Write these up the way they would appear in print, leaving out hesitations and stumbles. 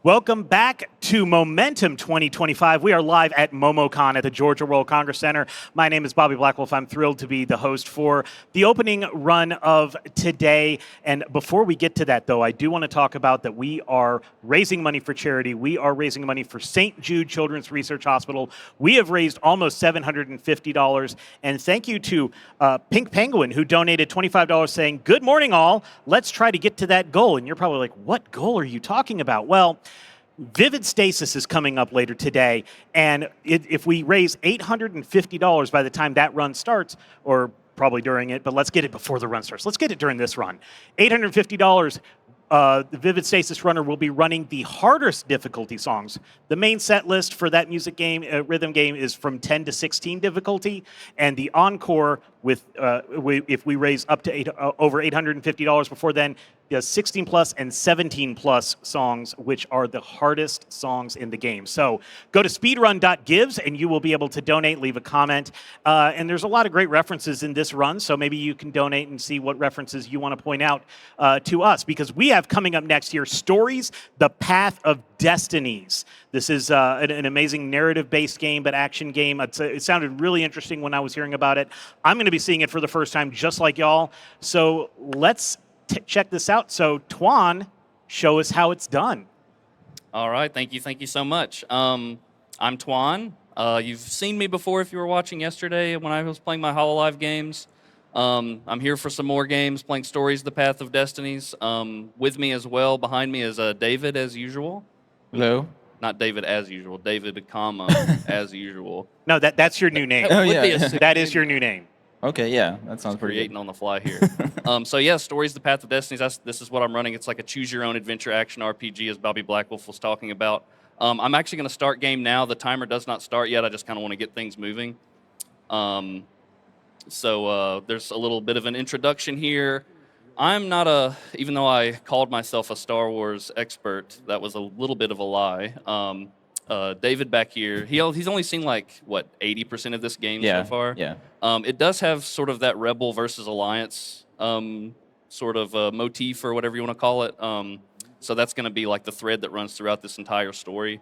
Welcome back to Momentum 2025. We are live at MomoCon at the Georgia World Congress Center. My name is Bobby Blackwolf. I'm thrilled to be the host for the opening run of today. And before we get to that, though, I do want to talk about that we are raising money for charity. We are raising money for St. Jude Children's Research Hospital. We have raised almost $750. And thank you to Pink Penguin, who donated $25 saying, "Good morning, all. Let's try to get to that goal." And you're probably like, what goal are you talking about? Well, Vivid Stasis is coming up later today, and if we raise $850 by the time that run starts, or probably during it, but let's get it before the run starts. Let's get it during this run. $850, the Vivid Stasis runner will be running the hardest difficulty songs. The main set list for that music game, rhythm game, is from 10 to 16 difficulty, and the encore, with if we raise up to over $850 before then, 16 plus and 17 plus songs, which are the hardest songs in the game. So go to speedrun.gives and you will be able to donate, leave a comment. And there's a lot of great references in this run, so maybe you can donate and see what references you want to point out to us, because we have coming up next year, Stories, The Path of Destinies. This is an amazing narrative-based game, but action game. It sounded really interesting when I was hearing about it. I'm going to be seeing it for the first time, just like y'all. So let's check this out. So Twan, show us how it's done. All right, thank you so much. I'm Twan. You've seen me before if you were watching yesterday when I was playing my HoloLive games. I'm here for some more games, playing Stories, The Path of Destinies. With me as well, behind me is David, as usual. Hello. Not David as usual, David, comma, as usual. No, that's your new name. That is your new name. Okay, yeah, that sounds pretty Creating good. on the fly here. So yeah, Stories, The Path of Destinies, this is what I'm running. It's like a choose-your-own-adventure action RPG, as Bobby Blackwolf was talking about. I'm actually going to start game now. The timer does not start yet. I just kind of want to get things moving. So there's a little bit of an introduction here. I'm not even though I called myself a Star Wars expert, that was a little bit of a lie. David back here, he's only seen like, what, 80% of this game so far? Yeah. It does have sort of that Rebel versus Alliance sort of motif, or whatever you want to call it. So that's going to be like the thread that runs throughout this entire story.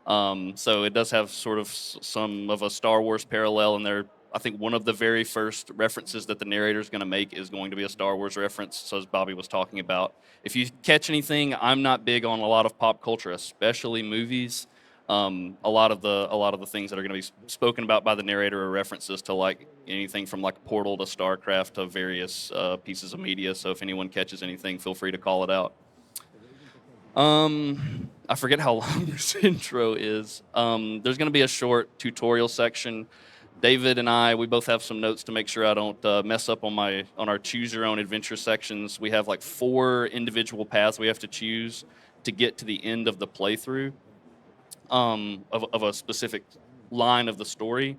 So it does have sort of some of a Star Wars parallel in there. I think one of the very first references that the narrator is going to make is going to be a Star Wars reference. So as Bobby was talking about, if you catch anything, I'm not big on a lot of pop culture, especially movies. A lot of the things that are going to be spoken about by the narrator are references to like anything from like Portal to StarCraft to various pieces of media. So if anyone catches anything, feel free to call it out. I forget how long this intro is. There's going to be a short tutorial section. David and we both have some notes to make sure I don't mess up on our choose your own adventure sections. We have like 4 individual paths we have to choose to get to the end of the playthrough of a specific line of the story.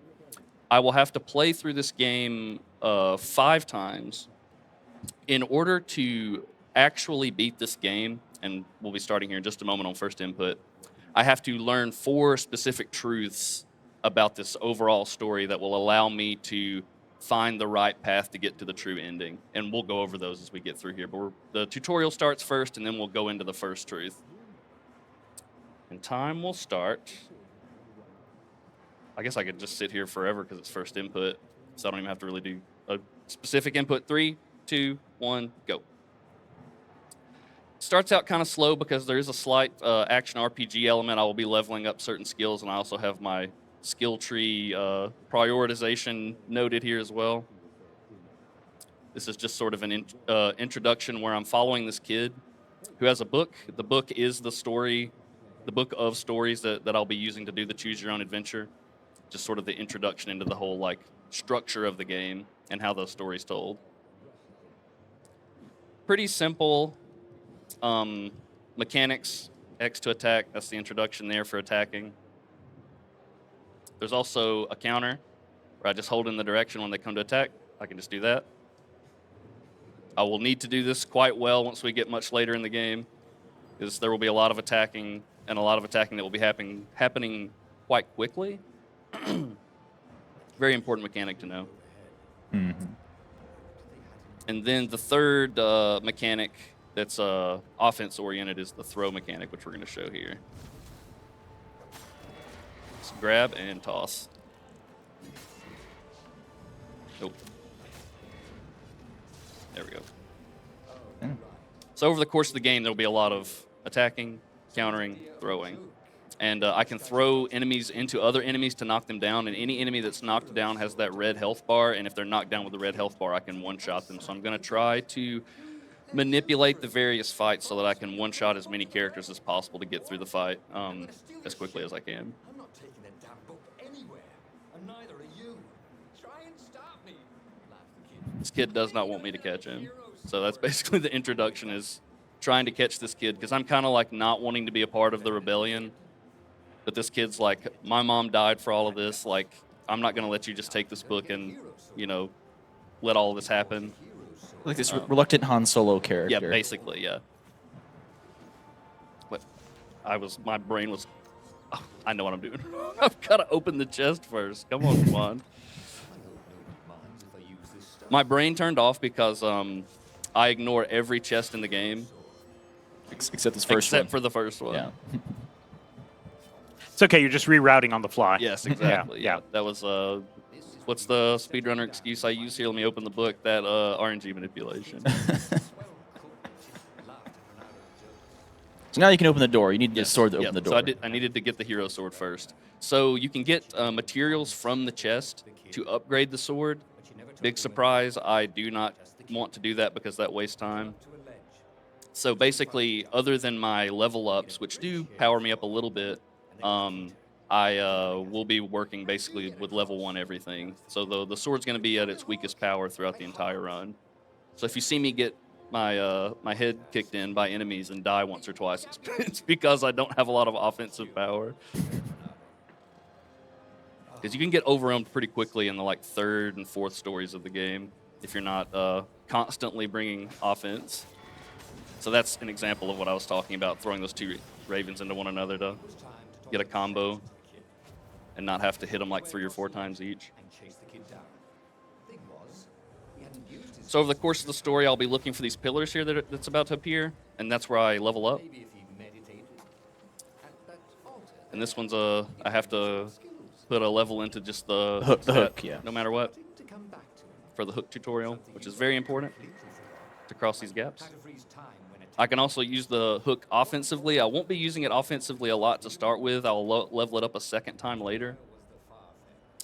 I will have to play through this game 5 times in order to actually beat this game, and we'll be starting here in just a moment on first input. I have to learn 4 specific truths about this overall story that will allow me to find the right path to get to the true ending. And we'll go over those as we get through here. But the tutorial starts first, and then we'll go into the first truth. And time will start. I guess I could just sit here forever because it's first input, so I don't even have to really do a specific input. 3, 2, 1, go. Starts out kind of slow because there is a slight action RPG element. I will be leveling up certain skills, and I also have my skill tree prioritization noted here as well. This is just sort of an introduction where I'm following this kid who has a book. The book is the book of stories that I'll be using to do the choose your own adventure. Just sort of the introduction into the whole like structure of the game and how the story's told. Pretty simple mechanics. X to attack, that's the introduction there for attacking. There's also a counter where I just hold in the direction when they come to attack. I can just do that. I will need to do this quite well once we get much later in the game, because there will be a lot of attacking, and a lot of attacking that will be happening quite quickly. Very important mechanic to know. Mm-hmm. And then the third mechanic that's offense oriented is the throw mechanic, which we're going to show here. Just grab and toss. Nope. There we go. Mm. So over the course of the game, there'll be a lot of attacking, countering, throwing. And I can throw enemies into other enemies to knock them down, and any enemy that's knocked down has that red health bar, and if they're knocked down with the red health bar, I can one-shot them. So I'm going to try to manipulate the various fights so that I can one-shot as many characters as possible to get through the fight as quickly as I can. I'm not taking that damn book anywhere, and neither are you. Try and stop me. This kid does not want me to catch him. So that's basically the introduction, is trying to catch this kid, because I'm kind of like not wanting to be a part of the rebellion. But this kid's like, my mom died for all of this. Like, I'm not going to let you just take this book and, you know, let all of this happen. Like this reluctant Han Solo character. Yeah, basically, yeah. But my brain was, oh, I know what I'm doing. I've got to open the chest first. Come on, Twan. My brain turned off because I ignore every chest in the game. Except this first one. Except for the first one. Yeah. It's okay. You're just rerouting on the fly. Yes, exactly. Yeah. That was, what's the speedrunner excuse I use here? Let me open the book. That RNG manipulation. So now you can open the door. You need a sword to open Yep. the door. So I needed to get the hero sword first. So you can get materials from the chest to upgrade the sword. Big surprise, I do not want to do that because that wastes time. So basically, other than my level ups, which do power me up a little bit, I will be working basically with level 1 everything. So the sword's going to be at its weakest power throughout the entire run. So if you see me get my head kicked in by enemies and die once or twice, it's because I don't have a lot of offensive power. Because you can get overwhelmed pretty quickly in the like 3rd and 4th stories of the game if you're not constantly bringing offense. So that's an example of what I was talking about, throwing those 2 ravens into one another to get a combo and not have to hit them like 3 or 4 times each. So over the course of the story, I'll be looking for these pillars here that's about to appear, and that's where I level up. And this one's I have to put a level into just the hook, yeah. No matter what, for the hook tutorial, which is very important to cross these gaps. I can also use the hook offensively. I won't be using it offensively a lot to start with. I'll level it up a second time later.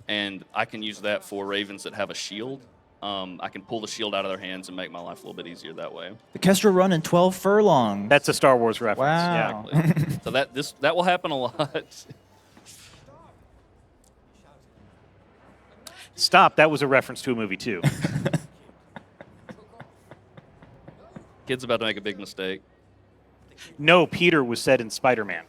And I can use that for ravens that have a shield. I can pull the shield out of their hands and make my life a little bit easier that way. The Kestra run in 12 furlongs. That's a Star Wars reference. Wow. Yeah. Exactly. So that will happen a lot. Stop. That was a reference to a movie, too. Kid's about to make a big mistake. No, Peter was said in Spider-Man.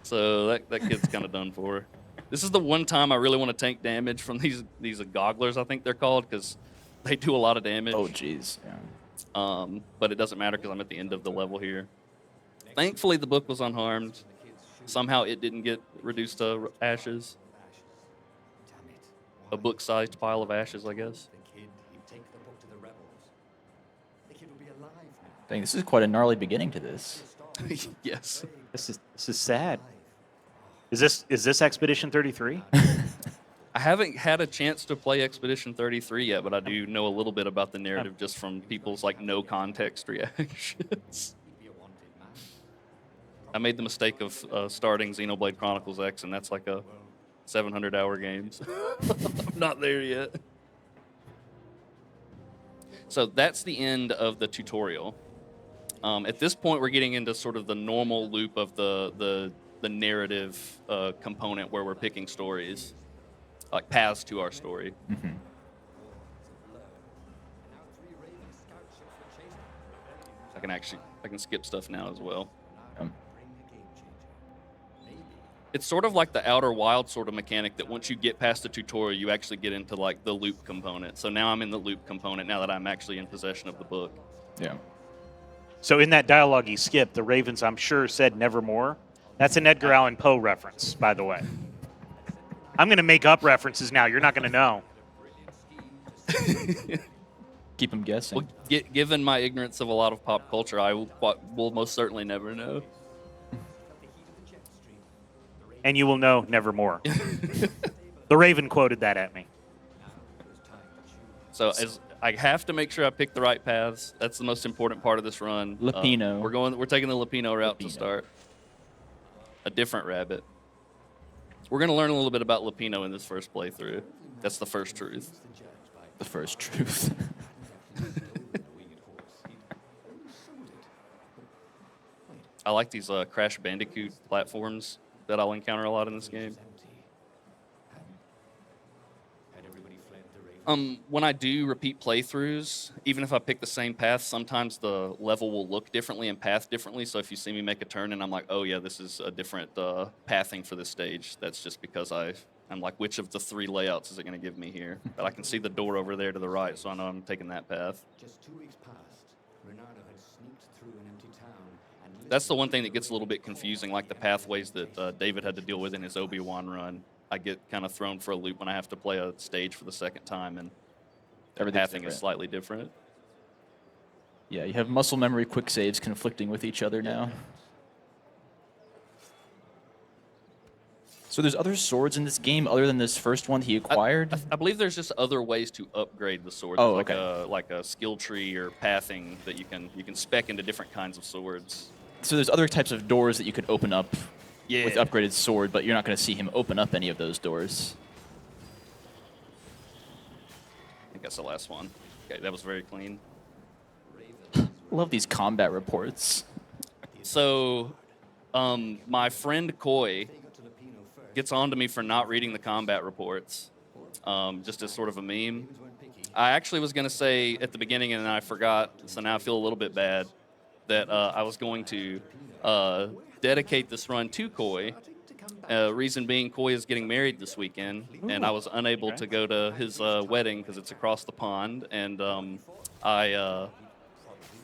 So that kid's kind of done for. This is the one time I really want to tank damage from these gogglers, I think they're called, because they do a lot of damage. Oh, jeez. Yeah. But it doesn't matter because I'm at the end of the level here. Thankfully, the book was unharmed. Somehow it didn't get reduced to ashes. A book-sized pile of ashes, I guess. Dang, this is quite a gnarly beginning to this. Yes. This is sad. Is this Expedition 33? I haven't had a chance to play Expedition 33 yet, but I do know a little bit about the narrative just from people's like no context reactions. I made the mistake of starting Xenoblade Chronicles X, and that's like a 700-hour game. So I'm not there yet. So that's the end of the tutorial. At this point, we're getting into sort of the normal loop of the narrative component where we're picking stories, like paths to our story. Mm-hmm. I can skip stuff now as well. Um, It's sort of like the Outer Wild sort of mechanic that once you get past the tutorial, you actually get into like the loop component. So now I'm in the loop component now that I'm actually in possession of the book. yeah. So in that dialogue you skipped, the Ravens, I'm sure, said nevermore. That's an Edgar Allan Poe reference, by the way. I'm going to make up references now. You're not going to know. Keep them guessing. Well, given my ignorance of a lot of pop culture, I will most certainly never know. And you will know nevermore. The Raven quoted that at me. So as I have to make sure I pick the right paths. That's the most important part of this run. Lupino. We're taking the Lupino route to Lupino. start. A different rabbit. We're gonna learn a little bit about Lupino in this first playthrough. That's the first truth. The first truth. I like these Crash Bandicoot platforms that I'll encounter a lot in this game. When I do repeat playthroughs, even if I pick the same path, sometimes the level will look differently and path differently. So if you see me make a turn and I'm like, oh yeah, this is a different pathing for this stage, that's just because I'm like, which of the 3 layouts is it going to give me here? But I can see the door over there to the right, so I know I'm taking that path. Just 2 weeks passed. Renardo had sneaked through an empty town and That's the one thing that gets a little bit confusing, like the pathways that David had to deal with in his Obi-Wan run. I get kind of thrown for a loop when I have to play a stage for the second time, and the Everything's pathing is different. slightly different. Yeah, you have muscle memory quick saves conflicting with each other now. So there's other swords in this game other than this first one he acquired? I believe there's just other ways to upgrade the sword. Oh, There's okay. like a skill tree or pathing that you can spec into different kinds of swords. So there's other types of doors that you could open up Yeah. with upgraded sword, but you're not going to see him open up any of those doors. I think that's the last one. Okay, that was very clean. Love these combat reports. So, my friend Koi gets on to me for not reading the combat reports, just as sort of a meme. I actually was going to say at the beginning, and then I forgot, so now I feel a little bit bad, that I was going to dedicate this run to Koi. Reason being, Koi is getting married this weekend, and I was unable to go to his wedding because it's across the pond, and I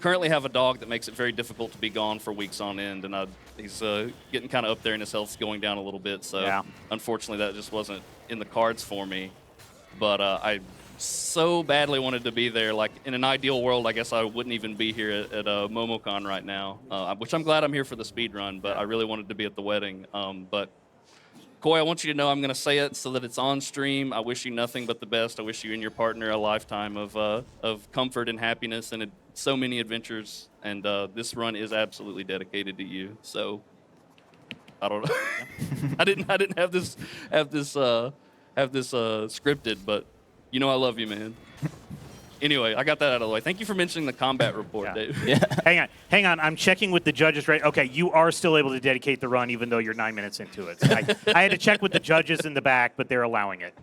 currently have a dog that makes it very difficult to be gone for weeks on end, and he's getting kind of up there, and his health's going down a little bit, so Yeah. unfortunately that just wasn't in the cards for me. But I so badly wanted to be there. Like, in an ideal world, I guess I wouldn't even be here at MomoCon right now, which I'm glad I'm here for the speed run, but I really wanted to be at the wedding. But Koi, I want you to know I'm going to say it so that it's on stream. I wish you nothing but the best. I wish you and your partner a lifetime of comfort and happiness and so many adventures. And this run is absolutely dedicated to you. So I don't know. I didn't have this scripted, but you know I love you, man. Anyway, I got that out of the way. Thank you for mentioning the combat report, Yeah. Dave. Yeah. Hang on. I'm checking with the judges. Right? Okay, you are still able to dedicate the run, even though you're 9 minutes into it. So I had to check with the judges in the back, but they're allowing it.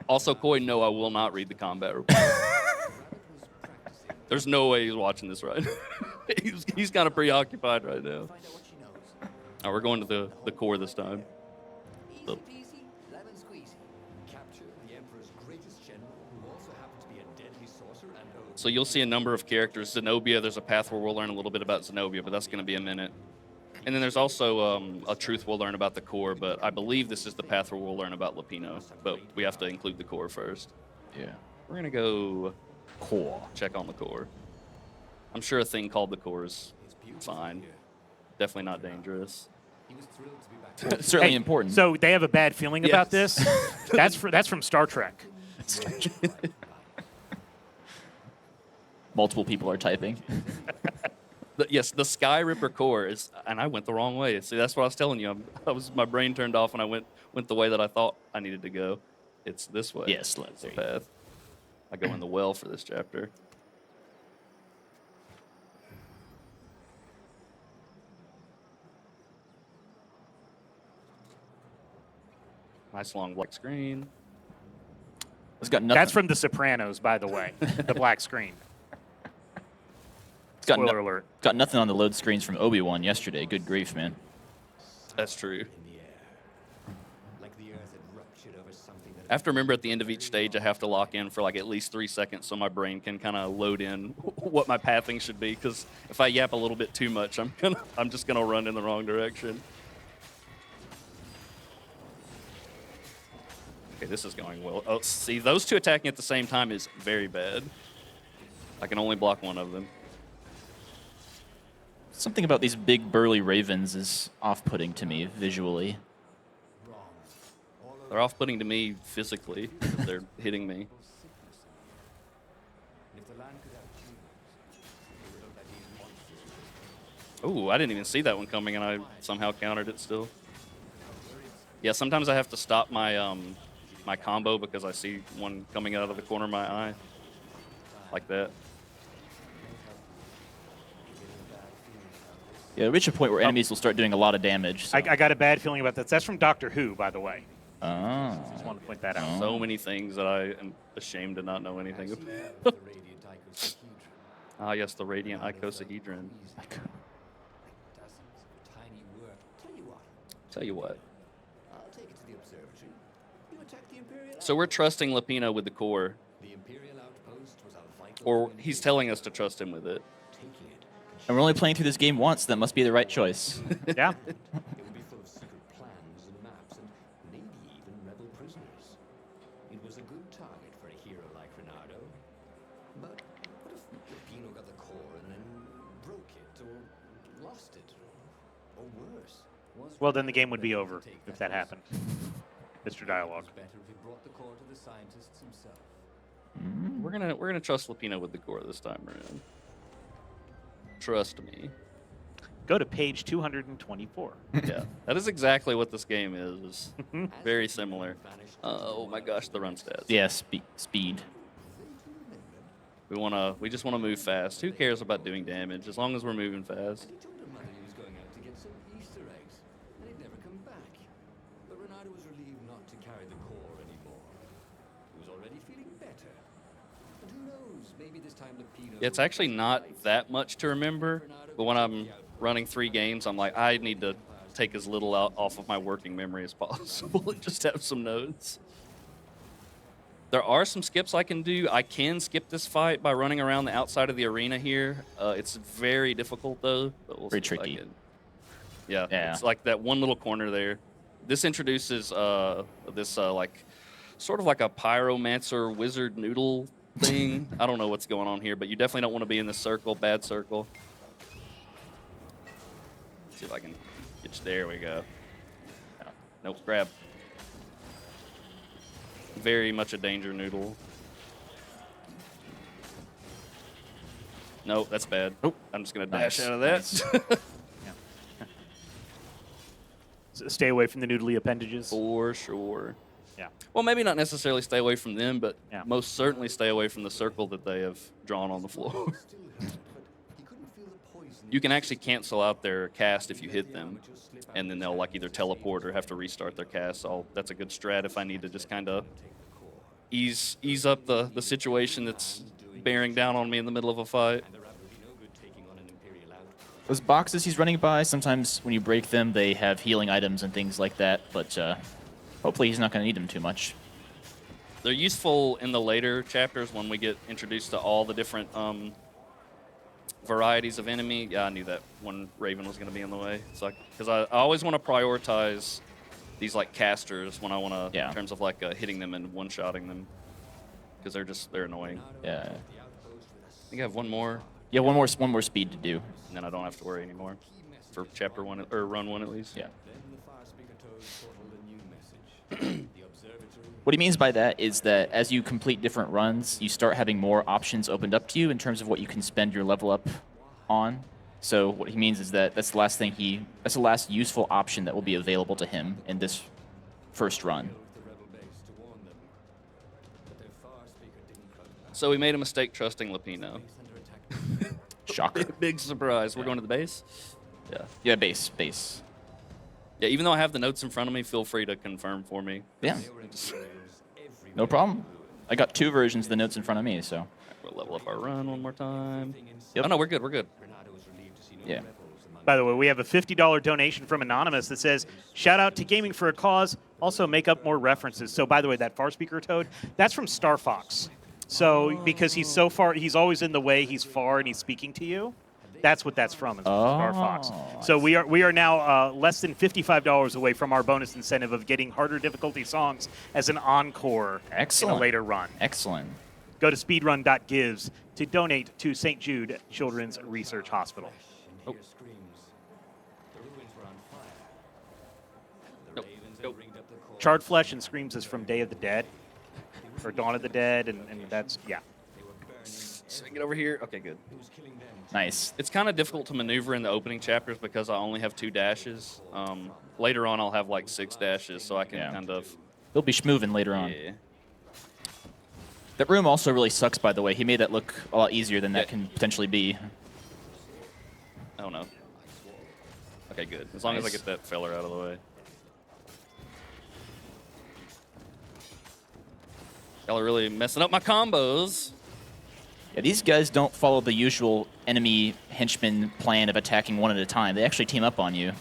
Also, Koi, no, I will not read the combat report. There's no way he's watching this right now. he's kind of preoccupied right now. All right, we're going to the core this time. So, Easy peasy, lemon squeezy. Capture the Emperor's greatest general, who also happens to be a deadly sorcerer and so you'll see a number of characters. Zenobia, there's a path where we'll learn a little bit about Zenobia, but that's going to be a minute. And then there's also a truth we'll learn about the core, but I believe this is the path where we'll learn about Lupino. But we have to include the core first. Yeah. We're going to go Core. check on the core. I'm sure a thing called the core is fine. Definitely not dangerous. he was thrilled to be back. It's certainly Hey, important. So they have a bad feeling about Yes. this. That's from Star Trek. Multiple people are typing. Yes, the Sky Ripper core is, and I went the wrong way. See, that's what I was telling you. My brain turned off, and I went the way that I thought I needed to go. It's this way. Yes, That's the path. I go in the well for this chapter. Nice long black screen. It's got nothing. That's from The Sopranos, by the way. The black screen. it's got Spoiler alert. Got nothing on the load screens from Obi-Wan yesterday. Good grief, man. That's true. In the air. Like the earth had ruptured over something that I have to remember at the end of each stage, I have to lock in for like at least 3 seconds so my brain can kind of load in what my pathing should be. Because if I yap a little bit too much, I'm just gonna run in the wrong direction. Okay, this is going well. Oh, see, those two attacking at the same time is very bad. I can only block one of them. Something about these big burly ravens is off-putting to me visually. They're off-putting to me physically. Because they're hitting me. Ooh, I didn't even see that one coming, and I somehow countered it still. Yeah, sometimes I have to stop my my combo because I see one coming out of the corner of my eye, like that. Yeah, reach a point where enemies will start doing a lot of damage. So. I got a bad feeling about that. That's from Doctor Who, by the way. Oh. Just want to point that out. So many things that I am ashamed to not know anything about. Ah, yes, the radiant icosahedron. Tiny work. Tell you what, Tell you what. I'll take it to the observatory. You attack the Imperial. So we're trusting Lapino with the core, The Imperial outpost was a vital. or he's telling us to trust him with it. Taking it. And we're only playing through this game once. That must be the right choice. Yeah. It would be full of secret plans and maps and maybe even rebel prisoners. It was a good target for a hero like Reynardo. But what if Lapino got the core and then broke it or lost it or worse? Well, then the game would be over if that happened. Mr. Dialogue. It was better if he brought the core to the scientists himself. We're gonna trust Lapino with the core this time around. Trust me. Go to page 224. Yeah, that is exactly what this game is. Very similar. Oh my gosh, the run stats. Yeah, speed. We just wanna move fast. Who cares about doing damage as long as we're moving fast? He told her mother he was going out to get some Easter eggs, and he'd never come back. But Reynardo was relieved not to carry the core anymore. He was already feeling better. And who knows, maybe this time Lapino. Yeah, it's actually not that much to remember, but when I'm running 3 games, I'm like, I need to take as little out off of my working memory as possible and just have some notes. There are some skips I can do. I can skip this fight by running around the outside of the arena here. It's very difficult, though. But we'll Very see if I tricky. can. Yeah, Yeah. it's like that one little corner there. This introduces this like sort of like a pyromancer wizard noodle thing. I don't know what's going on here, but you definitely don't want to be in this circle, bad circle. See if I can get you. There we go. Nope, grab. Very much a danger noodle. Nope, that's bad. Oh, I'm just gonna nice, dash out of that. Stay away from the noodly appendages. For sure. Yeah. Well, maybe not necessarily stay away from them, but Yeah. most certainly stay away from the circle that they have drawn on the floor. Still hurt, but he couldn't feel the poison. You can actually cancel out their cast if you hit them, and then they'll like either teleport or have to restart their cast. So that's a good strat if I need to just kind of ease up the situation that's bearing down on me in the middle of a fight. And the rabbit would be no good taking on an Imperial outpost. Those boxes he's running by, sometimes when you break them, they have healing items and things like that. But hopefully he's not going to need them too much. They're useful in the later chapters when we get introduced to all the different varieties of enemy. Yeah, I knew that one Raven was going to be in the way. It's like because I always want to prioritize these like casters when I want to, Yeah. in terms of like hitting them and one-shotting them, because they're annoying. Yeah. I think I have one more, Yeah, one more speed to do. and then I don't have to worry anymore for chapter 1 or run 1 at least. Yeah. Then the fire speaker toad chortled a new message. The observatory. What he means by that is that as you complete different runs, you start having more options opened up to you in terms of what you can spend your level up on. So what he means is that that's the last useful option that will be available to him in this first run. The rebel base to warn them. But their fire speaker didn't crowd back. So we made a mistake trusting Lapino. Base under attack. Shocker. Big surprise. We're going to the base? Yeah. Yeah, base. Yeah, even though I have the notes in front of me, feel free to confirm for me. Yeah, There were Imperials everywhere. no problem. I got 2 versions of the notes in front of me, so. We'll level up our run one more time. Yep. Oh, no, we're good. We're good. Reynardo was relieved to see no Yeah. rebels among By the way, we have a $50 donation from Anonymous that says, shout out to Gaming for a Cause, also make up more references. So by the way, that far speaker toad, that's from Star Fox. So because he's so far, he's always in the way, he's far and he's speaking to you. That's what that's from, is Star Fox. Oh, So I we are now less than $55 away from our bonus incentive of getting harder difficulty songs as an encore Excellent. in a later run. Excellent. Go to speedrun.gives to donate to St. Jude Children's Research Hospital. And hear screams. The ruins were on fire. The Nope. ravens had Nope. ringed up the core. Charred Flesh and Screams is from Day of the Dead, or Dawn of the Dead, and that's, yeah. They were burning So get over here. Okay, good. It was killing them. Nice. It's kind of difficult to maneuver in the opening chapters because I only have 2 dashes. Later on, I'll have like 6 dashes, so I can Yeah. kind of. He'll be schmoving later on. Yeah. That room also really sucks, by the way. He made that look a lot easier than that Yeah. can potentially be. Oh no. Okay, good. As long as I Nice. get that feller out of the way. Y'all are really messing up my combos. Yeah, these guys don't follow the usual enemy henchman plan of attacking one at a time. They actually team up on you.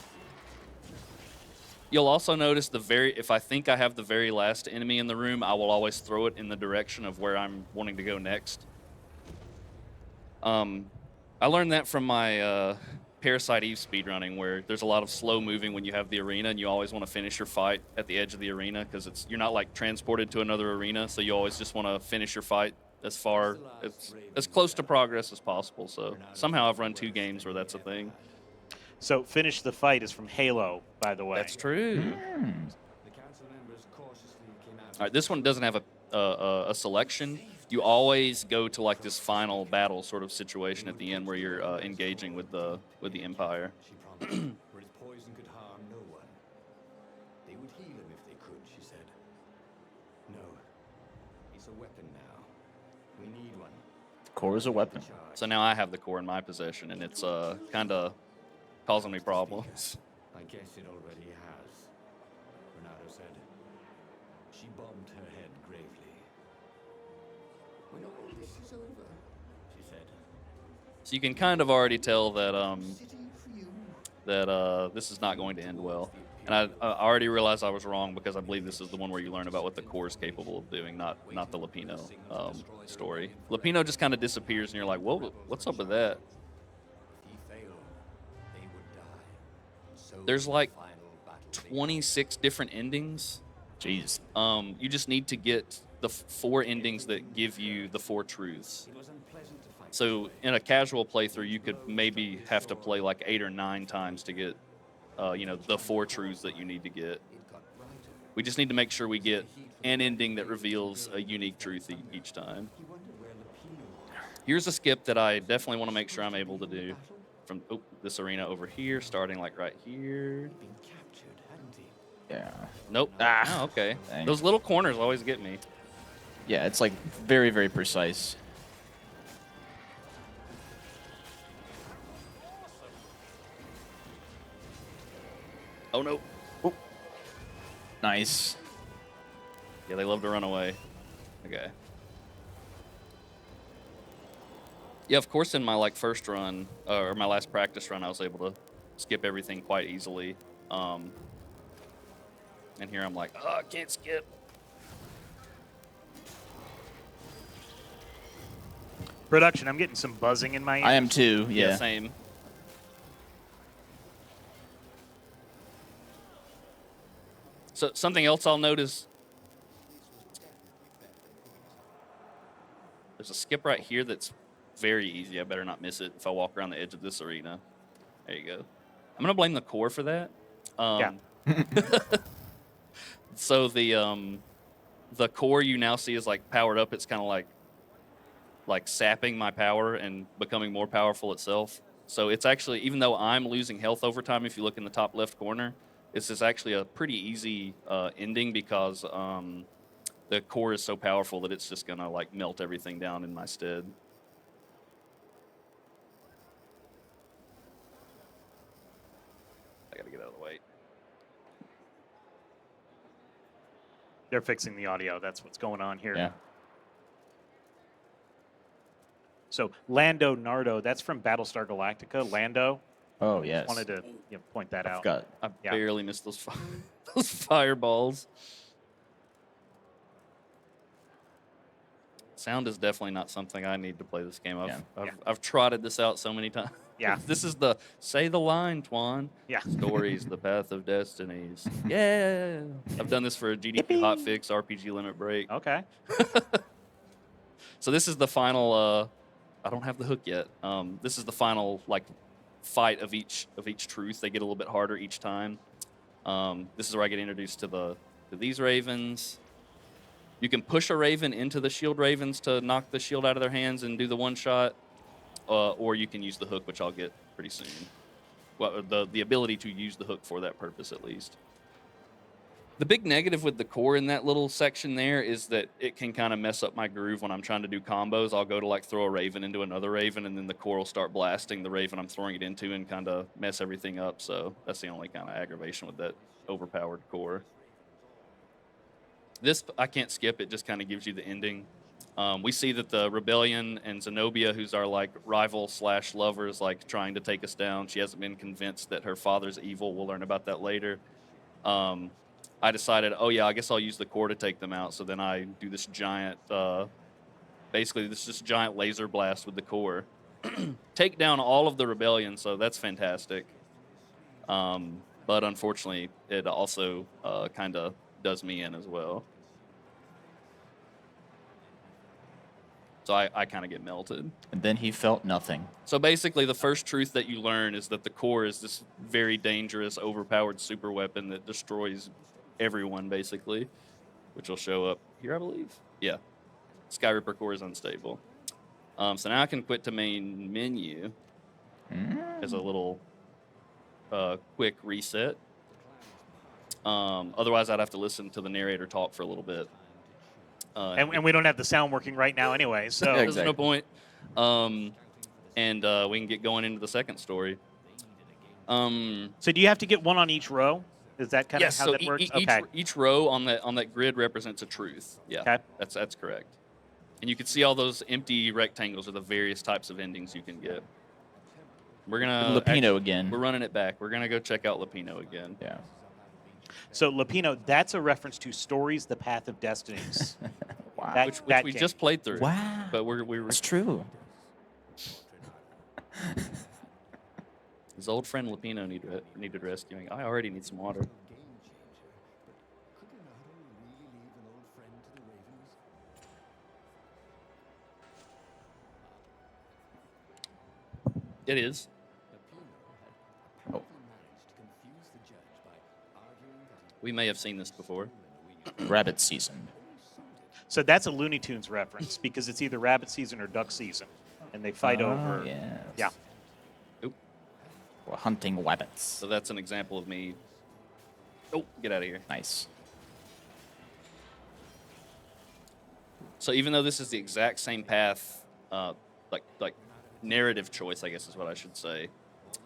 You'll also notice if I think I have the very last enemy in the room, I will always throw it in the direction of where I'm wanting to go next. I learned that from my Parasite Eve speedrunning, where there's a lot of slow moving when you have the arena, and you always want to finish your fight at the edge of the arena because you're not like transported to another arena, so you always just want to finish your fight as close to progress as possible. So somehow I've run 2 games where that's a thing. So Finish the Fight is from Halo, by the way. That's true. The council members cautiously came out. All right, this one doesn't have a selection. You always go to like this final battle sort of situation at the end where you're engaging with the Empire. She promised, where his poison could harm no one. They would heal him if they could, she said. No. It's a weapon now. We need one. Core is a weapon. So now I have the core in my possession, and it's kind of causing me problems. I guess it already has. Renato said. She bombed her head gravely. When all this is over, she said. So you can kind of already tell that City for you. this is not going to end well. And I already realized I was wrong because I believe this is the one where you learn about what the core is capable of doing, not the Lapino story. Lapino just kind of disappears, and you're like, whoa, what's up with that? If he failed, they would die. So There's the like final battle began. 26 different endings. Jeez. You just need to get the 4 endings that give you the 4 truths. It was unpleasant to fight. So in a casual playthrough, you could maybe have to play like 8 or 9 times to get, the 4 truths that you need to get. It got brighter. We just need to make sure we get an ending that reveals a unique truth each time. He wondered where Lapino was. Here's a skip that I definitely want to make sure I'm able to do from this arena over here, starting like right here. Been captured, hadn't he? Yeah. Nope. Ah, Oh, okay. dang. Those little corners always get me. Yeah, it's like very, very precise. Oh no. Nice. Yeah, they love to run away. Okay. Yeah, of course. In my first run or my last practice run, I was able to skip everything quite easily. And here I'm like, oh, I can't skip. Production, I'm getting some buzzing in my ears. I am too. Yeah. Same. So something else I'll note is there's a skip right here that's very easy. I better not miss it if I walk around the edge of this arena. There you go. I'm gonna blame the core for that. Yeah. So the core you now see is like powered up. It's kind of like sapping my power and becoming more powerful itself. So it's actually, even though I'm losing health over time, if you look in the top left corner, this is actually a pretty easy ending because the core is so powerful that it's just gonna melt everything down in my stead. I gotta get out of the way. They're fixing the audio. That's what's going on here. Yeah. So Lando Nardo, that's from Battlestar Galactica. Lando. Oh, yes. Wanted to point that out. Forgot. I Yeah. barely missed those those fireballs. Sound is definitely not something I need to play this game. Yeah. I've trotted this out so many times. Yeah. This is the say the line, Twan. Yeah. Stories, the path of destinies. Yeah. I've done this for a GDQ hotfix, RPG limit break. Okay. So this is the final. I don't have the hook yet. This is the final like fight of each truth. They get a little bit harder each time. This is where I get introduced to these ravens. You can push a raven into the shield ravens to knock the shield out of their hands and do the one shot, or you can use the hook, which I'll get pretty soon. Well, the ability to use the hook for that purpose, at least. The big negative with the core in that little section there is that it can kind of mess up my groove when I'm trying to do combos. I'll go to like throw a raven into another raven, and then the core will start blasting the raven I'm throwing it into and kind of mess everything up. So that's the only kind of aggravation with that overpowered core. This I can't skip. It just kind of gives you the ending. We see that the Rebellion and Zenobia, who's our like rival / lover, is like trying to take us down. She hasn't been convinced that her father's evil. We'll learn about that later. I decided, oh yeah, I guess I'll use the core to take them out. So then I do this giant, basically this giant laser blast with the core, take down all of the Rebellion. So that's fantastic. But unfortunately, it also kind of does me in as well. So I kind of get melted. And then he felt nothing. So basically, the first truth that you learn is that the core is this very dangerous, overpowered super weapon that destroys everyone, basically, which will show up here, I believe. Yeah. Sky Ripper core is unstable. So now I can quit to main menu as a little quick reset. Otherwise, I'd have to listen to the narrator talk for a little bit. And we don't have the sound working right now anyway, so. Yeah, There's no point. And we can get going into the second story. So do you have to get one on each row? Is that kind Yes, of how so that works? each row on that grid represents a truth. Yeah, Okay. that's correct. And you can see all those empty rectangles are the various types of endings you can get. We're gonna Lapino again. We're running it back. We're gonna go check out Lapino again. Yeah. So Lapino, that's a reference to Stories, The Path of Destinies. Wow. That- Which we game. just played through. Wow. But we're That's true. his old friend Lapino needed rescuing. I already need some water. It is. Oh. We may have seen this before. Rabbit season. So that's a Looney Tunes reference because it's either rabbit season or duck season, and they fight over. Yes. Yeah. Oop. We're hunting rabbits. So that's an example of me. Oh, get out of here. Nice. So even though this is the exact same path, like narrative choice, I guess is what I should say.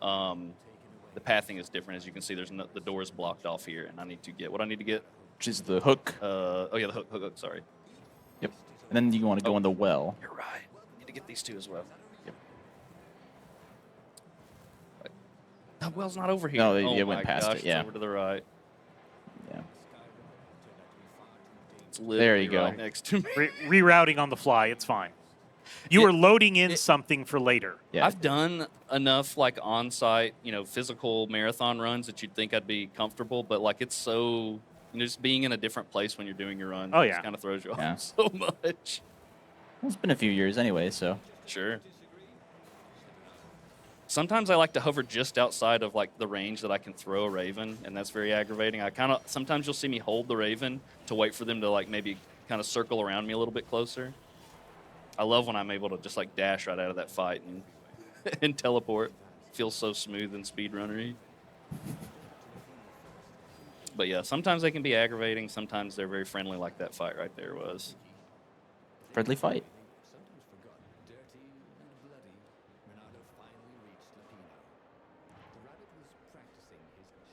The pathing is different. As you can see, the door is blocked off here, and I need to get what I need to get. Which is the hook. Oh yeah, the hook. Sorry. Yep. And then you want to go in the well. You're right. Need to get these two as well. Yep. The well's not over here. No, oh it went my past gosh, it, yeah. It's over to the right. Yeah. It's literally There you go. right next to me. Rerouting on the fly, it's fine. You Yeah, are loading in something for later. Yeah. I've done enough like on-site, physical marathon runs that you'd think I'd be comfortable, but like it's so, just being in a different place when you're doing your run, Oh, yeah. just kind of throws you off Yeah. so much. Well, it's been a few years anyway, so. Sure. Sometimes I like to hover just outside of like the range that I can throw a raven, and that's very aggravating. Sometimes you'll see me hold the raven to wait for them to like maybe kind of circle around me a little bit closer. I love when I'm able to just like dash right out of that fight and and teleport. Feels so smooth and speedrunnery. But yeah, sometimes they can be aggravating. Sometimes they're very friendly, like that fight right there was. Friendly fight.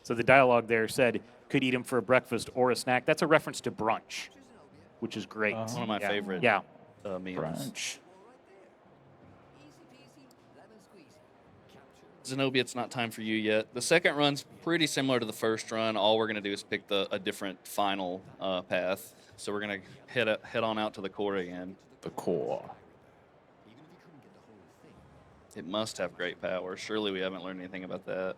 So the dialogue there said, could eat him for a breakfast or a snack. That's a reference to brunch, which is great. Oh. One of my Yeah. favorite Yeah. meals. Brunch. Zenobia, it's not time for you yet. The second run's pretty similar to the first run. All we're going to do is pick a different final path. So we're going to head on out to the core again. The core. It must have great power. Surely we haven't learned anything about that.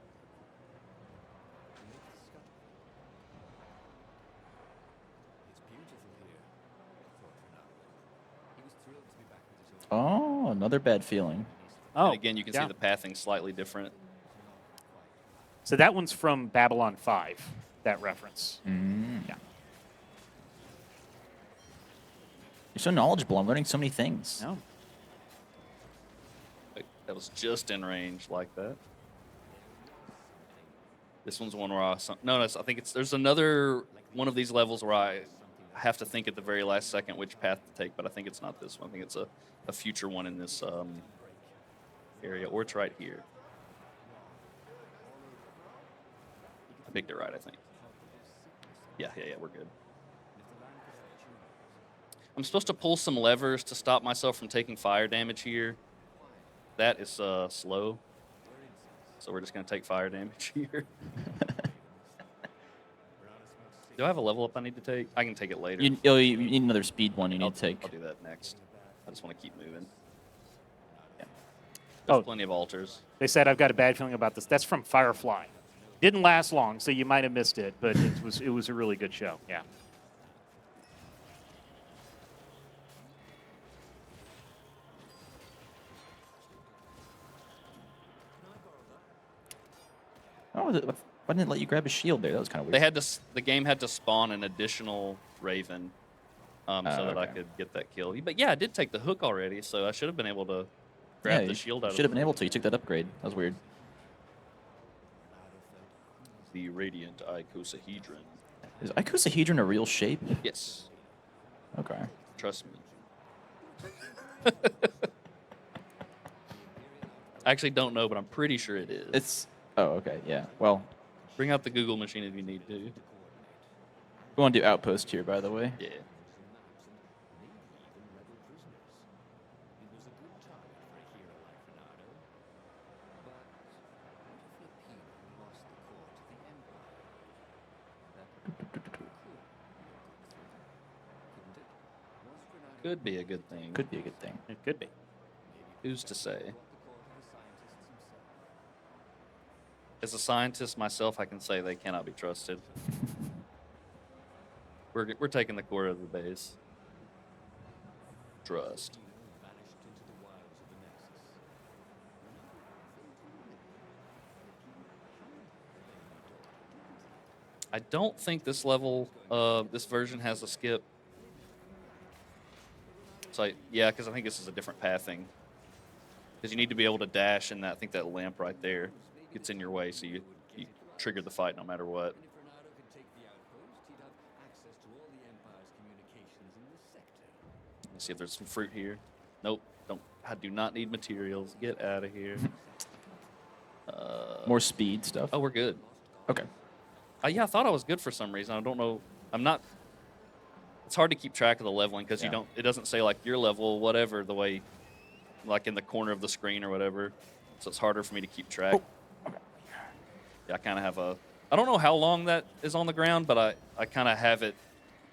Oh, another bad feeling. Oh, And again, you can yeah. see the pathing slightly different. So that one's from Babylon 5, that reference. Yeah. You're so knowledgeable. I'm learning so many things. No. Wait, that was just in range like that. This one's one where I think there's another one of these levels where I have to think at the very last second which path to take, but I think it's not this one. I think it's a future one in this area, or it's right here. I picked it right, I think. Yeah, we're good. I'm supposed to pull some levers to stop myself from taking fire damage here. That is slow. So we're just going to take fire damage here. Do I have a level up I need to take? I can take it later. You need another speed one you need to take. I'll do that next. I just want to keep moving. Yeah. There's plenty of altars. They said I've got a bad feeling about this. That's from Firefly. Didn't last long, so you might have missed it, but it was a really good show. Yeah. Oh, why didn't it let you grab a shield there? That was kind of weird. They had to. The game had to spawn an additional Raven, so that I okay. could get that kill. But yeah, I did take the hook already, so I should have been able to grab the shield out of Should have been able to. You took that upgrade. That was weird. the radiant icosahedron. Is icosahedron a real shape? Yes, Okay. trust me. I actually don't know, but I'm pretty sure it is. It's. Oh, okay. Yeah. Well, Bring out the Google machine if you need to. we want to do outpost here, by the way. Yeah. Could be a good thing. Could be a good thing. It could be. Who's to say? As a scientist myself, I can say they cannot be trusted. We're taking the core of the base. Trust. I don't think this level, this version has a skip. So yeah, because I think this is a different pathing. Because you need to be able to dash, and I think that lamp right there gets in your way, so you trigger the fight no matter what. Let's see if there's some fruit here. Nope, don't. I do not need materials. Get out of here. More speed stuff. Oh, we're good. Okay. Yeah, I thought I was good for some reason. I don't know. I'm not. It's hard to keep track of the leveling because you don't. It doesn't say like your level, whatever, the way, like in the corner of the screen or whatever. So it's harder for me to keep track. Oh, okay. Yeah, I kind of have a. I don't know how long that is on the ground, but I kind of have it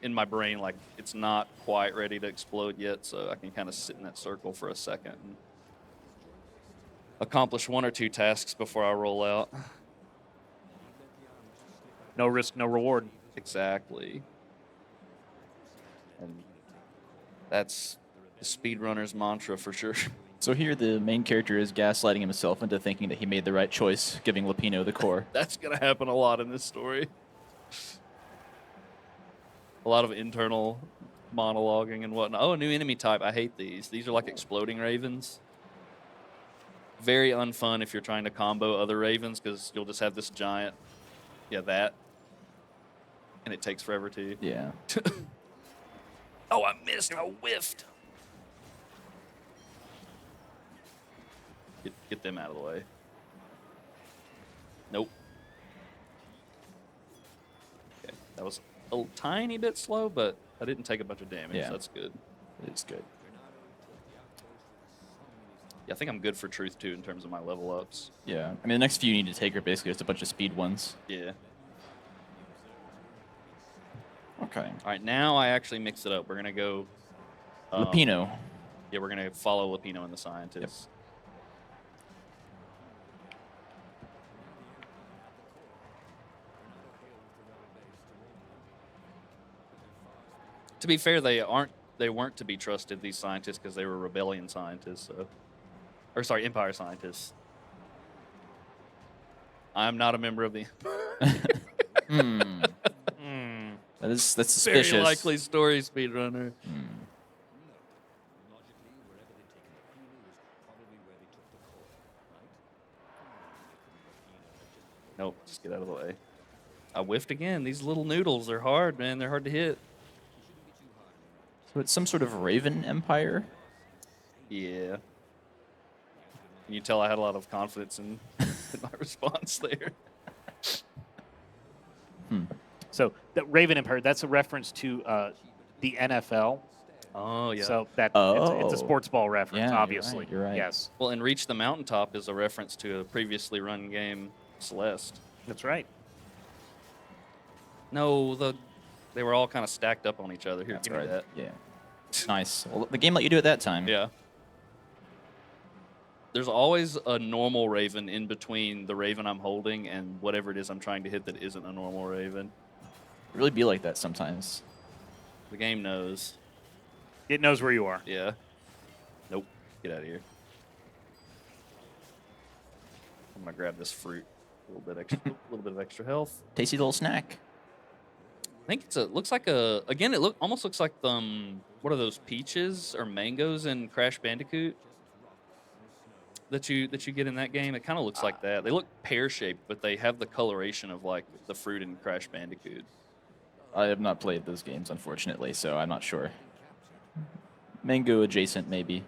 in my brain like it's not quite ready to explode yet, so I can kind of sit in that circle for a second and accomplish one or two tasks before I roll out. No risk, no reward. Exactly. And that's the speedrunner's mantra for sure. So here the main character is gaslighting himself into thinking that he made the right choice, giving Lupino the core. That's going to happen a lot in this story. A lot of internal monologuing and whatnot. Oh, a new enemy type. I hate these. These are like exploding ravens. Very unfun if you're trying to combo other ravens because you'll just have this giant, that. And it takes forever to. Yeah. Oh, I missed. I whiffed. Get them out of the way. Nope. Okay, that was a tiny bit slow, but I didn't take a bunch of damage. Yeah. So that's good. It's good. Yeah, I think I'm good for truth too in terms of my level ups. Yeah. I mean, the next few you need to take are basically just a bunch of speed ones. Yeah. Okay. All right, now I actually mix it up. We're gonna go. Lupino. Yeah, we're gonna follow Lupino and the scientist. To be fair, they weren't to be trusted, these scientists, because they were rebellion scientists. So, or sorry, Empire scientists. I'm not a member of the Hmm. Hmm. That's suspicious. very likely story speedrunner. Logically, wherever they'd taken Lapino was probably where they took the core, right? Nope, just get out of the way. I whiffed again. These little noodles, they're hard, man. They're hard to hit. So it's some sort of Raven Empire. Yeah. Can you tell I had a lot of confidence in my response there? So the Raven Empire, that's a reference to the NFL. Oh, yeah. So it's Oh. a sports ball reference, Yeah, you're obviously. right, you're right. Yes, Well, and Reach the Mountaintop is a reference to a previously run game, Celeste. that's right. No, they were all kind of stacked up on each other. Here, That's give me right. that. Yeah. Nice. Well, the game let you do it that time. Yeah. There's always a normal Raven in between the Raven I'm holding and whatever it is I'm trying to hit that isn't a normal Raven. It really be like that sometimes. The game knows. It knows where you are. Yeah. Nope. Get out of here. I'm gonna grab this fruit. A little bit of extra health. Tasty little snack. I think looks like again, it almost looks like what are those, peaches or mangoes in Crash Bandicoot that you get in that game? It kind of looks like that. They look pear-shaped, but they have the coloration of like the fruit in Crash Bandicoot. I have not played those games, unfortunately, so I'm not sure. Mango adjacent, maybe.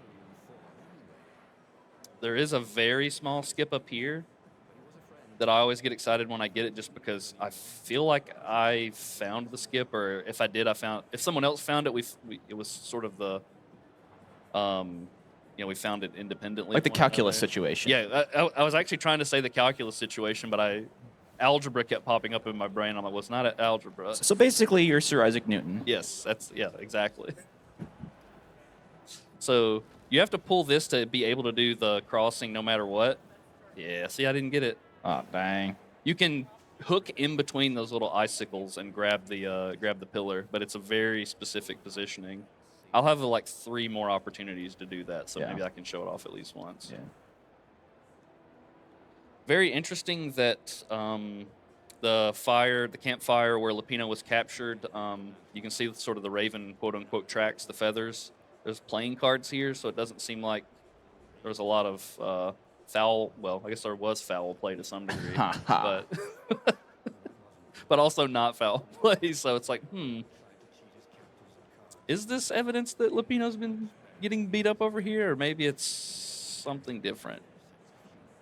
There is a very small skip up here that I always get excited when I get it, just because I feel like I found the skip, or if I did, if someone else found it, it was sort of the, we found it independently. Like the of one calculus another. situation. Yeah, I was actually trying to say the calculus situation, but algebra kept popping up in my brain. I'm like, well, it's not algebra. So basically, you're Sir Isaac Newton. Yes, exactly. So you have to pull this to be able to do the crossing no matter what. Yeah, see, I didn't get it. Oh, dang. You can hook in between those little icicles and grab the pillar, but it's a very specific positioning. I'll have like 3 more opportunities to do that, so Yeah. maybe I can show it off at least once. Yeah. Very interesting that the campfire where Lapino was captured, you can see sort of the Raven quote-unquote tracks, the feathers. There's playing cards here, so it doesn't seem like there was a lot of foul. Well, I guess there was foul play to some degree, but but also not foul play. So it's like, is this evidence that Lapino's been getting beat up over here, or maybe it's something different?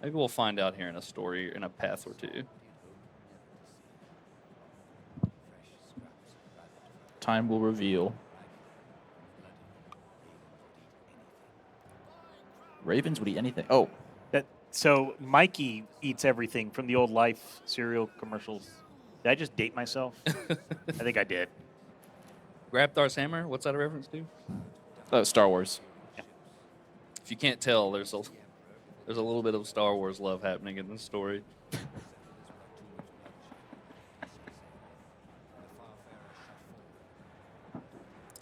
Maybe we'll find out here in a story, in a path or two. Time will reveal. Ravens would eat anything. Oh, So Mikey eats everything from the old Life cereal commercials. Did I just date myself? I think I did. Grabthar's hammer. What's that a reference to? Star Wars. If you can't tell, there's a little bit of Star Wars love happening in this story.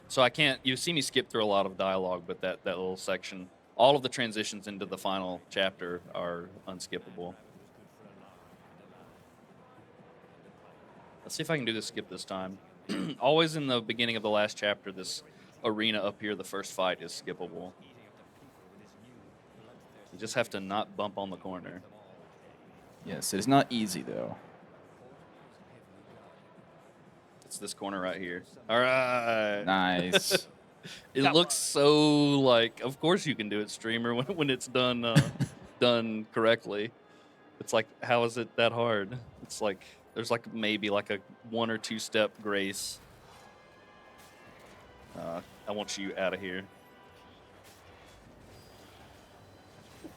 So I can't. You see me skip through a lot of dialogue, but that little section, all of the transitions into the final chapter are unskippable. Let's see if I can do this skip this time. Always in the beginning of the last chapter, this arena up here, the first fight, is skippable. You just have to not bump on the corner. Yes, it is not easy, though. It's this corner right here. All right. Nice. It looks so like, of course you can do it, streamer, when it's done done correctly. It's like, how is it that hard? It's like, there's like maybe like a 1 or 2 step grace. I want you out of here.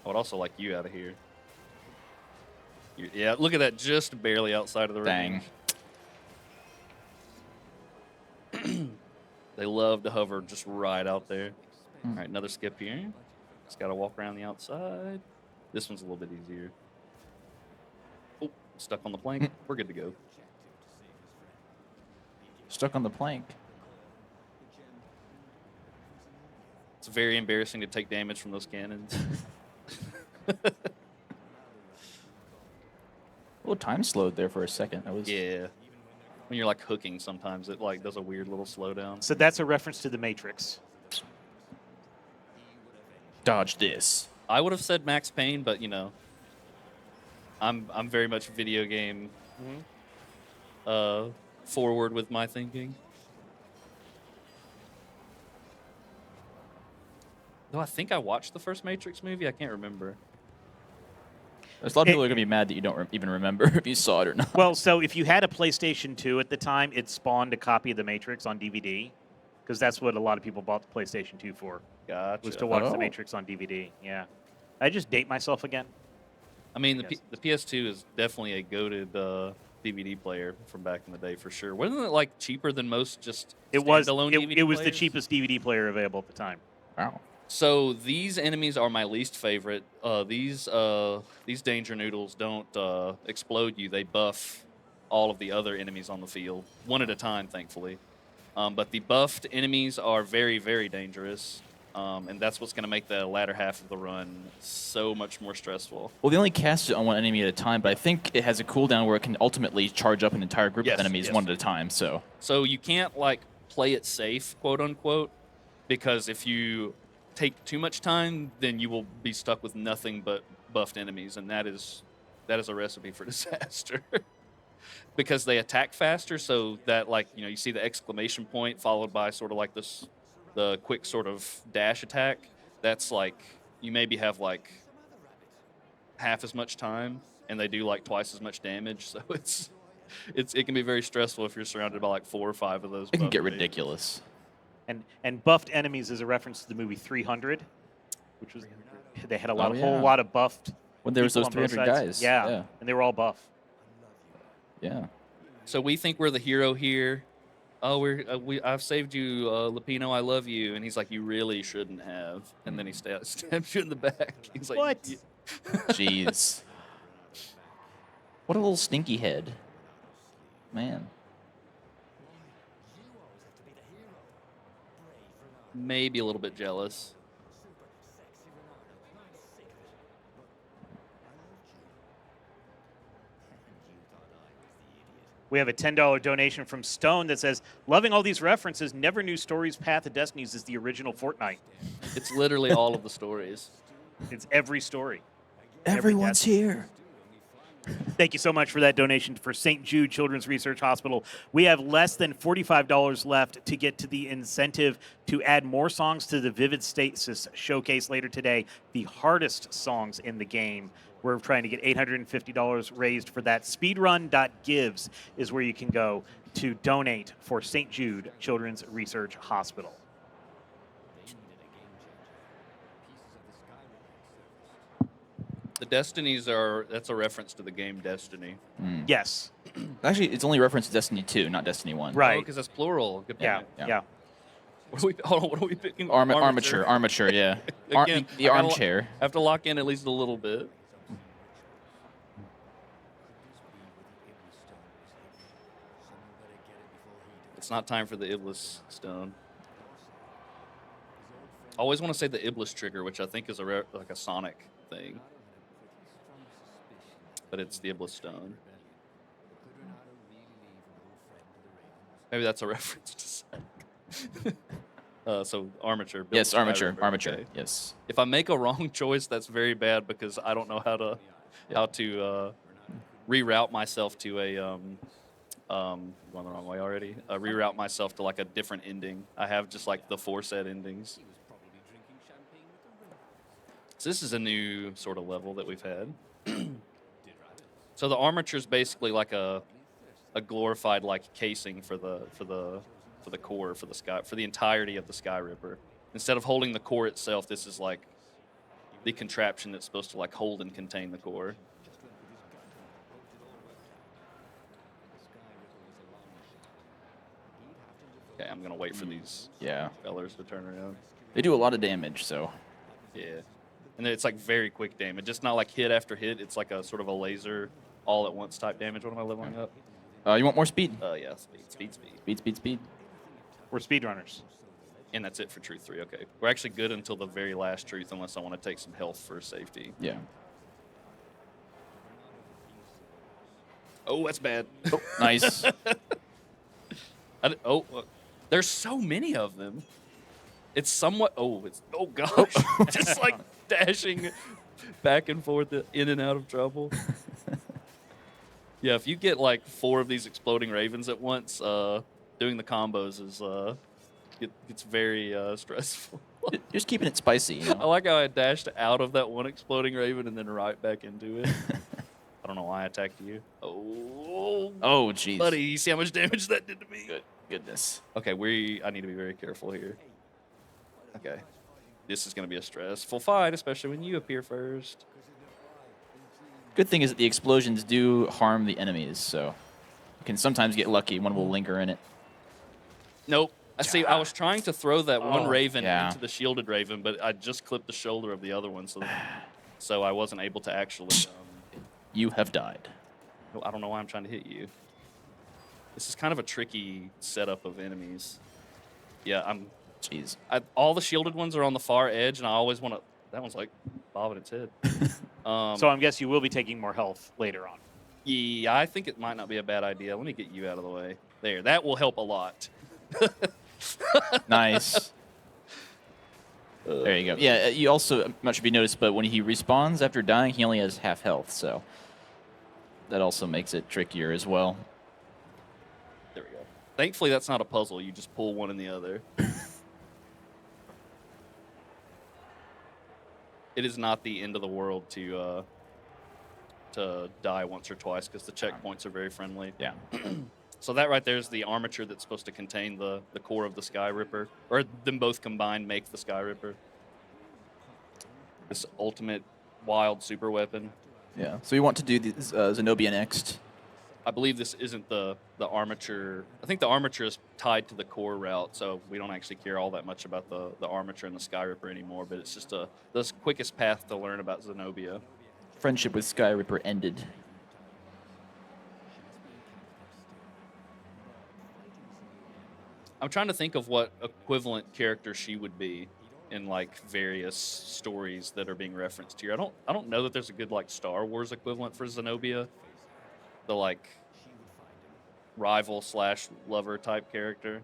I would also like you out of here. Yeah, look at that, just barely outside of the Dang. ring. They love to hover just right out there. All right, another skip here. Just got to walk around the outside. This one's a little bit easier. Oh, stuck on the plank. We're good to go. Stuck on the plank. very embarrassing to take damage from those cannons. A little time slowed there for a second. That was Yeah. When you're like hooking, sometimes it like does a weird little slowdown. So that's a reference to the Matrix. dodge this. I would have said Max Payne, but you know, I'm very much video game forward with my thinking. Though I think I watched the first Matrix movie. I can't remember. There's a lot of people that are gonna be mad that you don't even remember if you saw it or not. Well, so if you had a PlayStation 2 at the time, it spawned a copy of The Matrix on DVD, because that's what a lot of people bought the PlayStation 2 for, Gotcha. was to watch Oh. The Matrix on DVD. Yeah. I just date myself again. I mean, Yes. the PS2 is definitely a goated DVD player from back in the day for sure. Wasn't it like cheaper than most just It was standalone DVD it was the players? cheapest DVD player available at the time. Wow. So these enemies are my least favorite. These danger noodles don't explode you. They buff all of the other enemies on the field, one at a time, thankfully. But the buffed enemies are very, very dangerous. And that's what's going to make the latter half of the run so much more stressful. Well, they only cast it on one enemy at a time, but I think it has a cooldown where it can ultimately charge up an entire group Yes, of enemies yes. one at a time. So So you can't like play it safe, quote unquote, because if you take too much time, then you will be stuck with nothing but buffed enemies, and that is a recipe for disaster. Because they attack faster, so that like you see the exclamation point followed by sort of like the quick sort of dash attack. That's like you maybe have like half as much time, and they do like twice as much damage. So it can be very stressful if you're surrounded by like 4 or 5 of those. it can buffed get enemies. ridiculous. And buffed enemies is a reference to the movie 300, which was they had a lot Oh, whole yeah. lot of buffed. When there was people those on both 300 sides. guys. Yeah, and they were all buff. Yeah. So we think we're the hero here. Oh, I've saved you, Lupino. I love you. And he's like, you really shouldn't have. And then he stabs you in the back. He's like, What? "Yeah." Jeez. What a little stinky head. Man. Maybe a little bit jealous. We have a $10 donation from Stone that says, loving all these references, never knew Story's Path of Destinies is the original Fortnite. It's literally all of the stories. It's every story. Everyone's here. Thank you so much for that donation for St. Jude Children's Research Hospital. We have less than $45 left to get to the incentive to add more songs to the Vivid Stasis showcase later today, the hardest songs in the game. We're trying to get $850 raised for that. Speedrun.gives is where you can go to donate for St. Jude Children's Research Hospital. The Destinies that's a reference to the game Destiny. Yes. Actually, it's only reference to Destiny 2, not Destiny 1. Right. Because that's plural. Good Yeah, point. Yeah. yeah. Hold on, what are we picking? Armature, yeah. Again, The I gotta armchair. I have to lock in at least a little bit. It's not time for the Iblis stone. I always want to say the Iblis trigger, which I think is like a Sonic thing. But it's the Iblis stone. Maybe that's a reference to Sonic. So armature. built Yes, Sky armature. River, Armature. okay. Yes. If I make a wrong choice, that's very bad because I don't know how to reroute myself to a going the wrong way already. Reroute myself to like a different ending. I have just like the 4 set endings. So this is a new sort of level that we've had. So the armature is basically like a glorified like casing for the core for the entirety of the Sky Ripper. Instead of holding the core itself, this is like the contraption that's supposed to like hold and contain the core. Okay, I'm gonna wait for these Yeah. fellers to turn around. They do a lot of damage, so. Yeah. And then it's like very quick damage. It's not like hit after hit. It's like a sort of a laser all at once type damage. What am I leveling up? You want more speed? Yeah, speed. Speed. We're speedrunners. And that's it for Truth 3. Okay. We're actually good until the very last Truth, unless I want to take some health for safety. Yeah. Oh, that's bad. Oh, nice. There's so many of them. It's somewhat. Oh, gosh. Just like dashing back and forth in and out of trouble. Yeah, if you get like 4 of these exploding ravens at once, doing the combos is it's very stressful. Just keeping it spicy, you I know? like how I dashed out of that one exploding raven and then right back into it. I don't know why I attacked you. Oh, Oh, jeez. buddy, you see how much damage that did to me? Goodness. Okay, I need to be very careful here. Okay. This is going to be a stressful fight, especially when you appear first. Good thing is that the explosions do harm the enemies, so you can sometimes get lucky. One will linger in it. Nope. I see. I was trying to throw that one raven yeah. into the shielded raven, but I just clipped the shoulder of the other one, so I wasn't able to actually. You have died. I don't know why I'm trying to hit you. This is kind of a tricky setup of enemies. Yeah, Jeez. all the shielded ones are on the far edge, and I always want to. That one's like bobbing its head. So I'm guessing you will be taking more health later on. Yeah, I think it might not be a bad idea. Let me get you out of the way. There, that will help a lot. Nice. There you go. Yeah, you also, much should be noticed, but when he respawns after dying, he only has half health, so that also makes it trickier as well. There we go. Thankfully, that's not a puzzle. You just pull one and the other. It is not the end of the world to die once or twice because the checkpoints are very friendly. Yeah. So that right there is the armature that's supposed to contain the core of the Sky Ripper, or them both combined make the Sky Ripper. This ultimate wild super weapon. Yeah. So we want to do the Zenobia next. I believe this isn't the armature. I think the armature is tied to the core route, so we don't actually care all that much about the armature and the Sky Ripper anymore, but it's just the quickest path to learn about Zenobia. Friendship with Sky Ripper ended. I'm trying to think of what equivalent character she would be in like various stories that are being referenced here. I don't know that there's a good like Star Wars equivalent for Zenobia. The like rival / lover type character.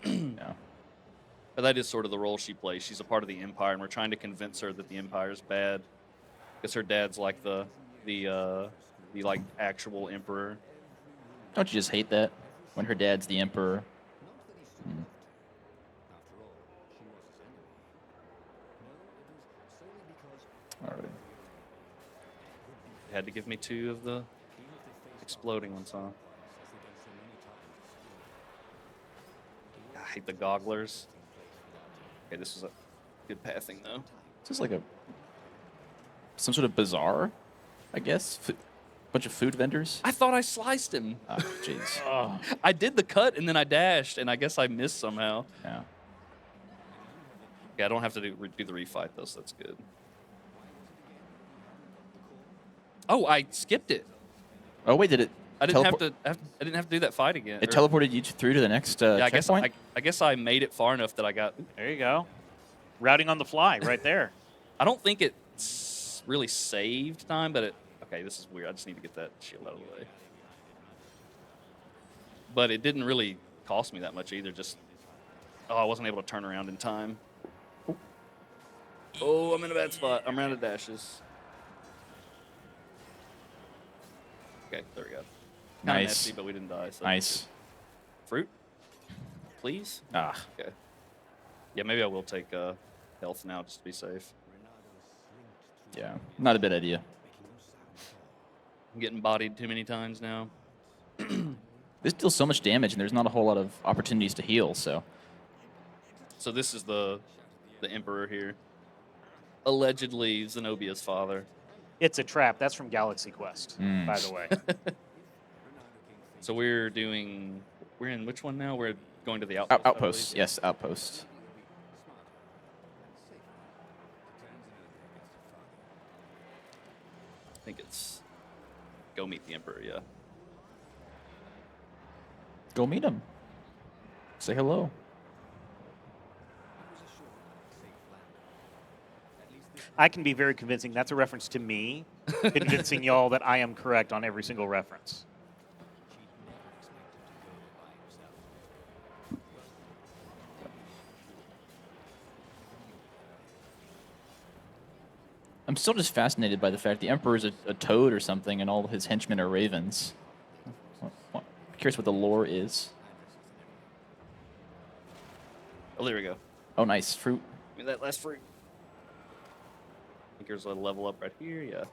Yeah. But that is sort of the role she plays. She's a part of the Empire, and we're trying to convince her that the Empire is bad, because her dad's like the like actual emperor. Don't you just hate that when her dad's the emperor? All right. You had to give me 2 of the exploding ones, huh? I hate the gogglers. Okay, this is a good pathing though. This is like some sort of bazaar, I guess. Bunch of food vendors. I thought I sliced him. Oh, jeez. I did the cut and then I dashed, and I guess I missed somehow. Yeah. Yeah, I don't have to do the refight though, so that's good. Oh, I skipped it. Oh wait, did it? I didn't have to do that fight again. It teleported you through to the next Yeah, checkpoint. I guess I made it far enough that I got. There you go. Routing on the fly right there. I don't think it really saved time, but okay, this is weird. I just need to get that shield out of the way. But it didn't really cost me that much either. Just, I wasn't able to turn around in time. Oh, I'm in a bad spot. I'm out of dashes. Okay, there we go. Kinda Nice. messy, but we didn't die. So. Nice. Fruit? Please? Ah. Okay. Yeah, maybe I will take health now just to be safe. Yeah. Not a bad idea. I'm getting bodied too many times now. This deals so much damage, and there's not a whole lot of opportunities to heal. So. So this is the Emperor here. Allegedly Zenobia's father. It's a trap. That's from Galaxy Quest, by the way. So we're in which one now? We're going to the outpost. Outpost. Yes, outpost. I think it's go meet the Emperor, yeah. Go meet him. Say hello. I can be very convincing. That's a reference to me, convincing y'all that I am correct on every single reference. I'm still just fascinated by the fact the Emperor is a toad or something, and all his henchmen are ravens. Curious what the lore is. Oh, there we go. Oh, nice fruit. Give me that last fruit. I think there's a level up right here. Yeah.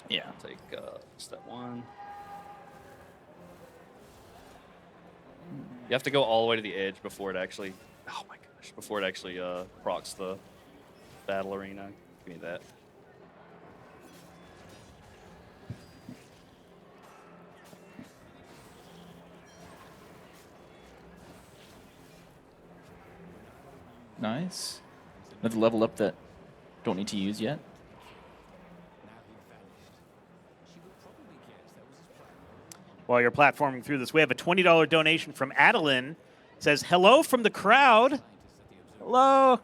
Yeah. I'll take step 1. You have to go all the way to the edge before it actually. Oh my gosh! Before it actually procs the battle arena. Give me that. Nice. Another level up that don't need to use yet. While you're platforming through this, we have a $20 donation from Adeline. It says, hello from the crowd. Hello.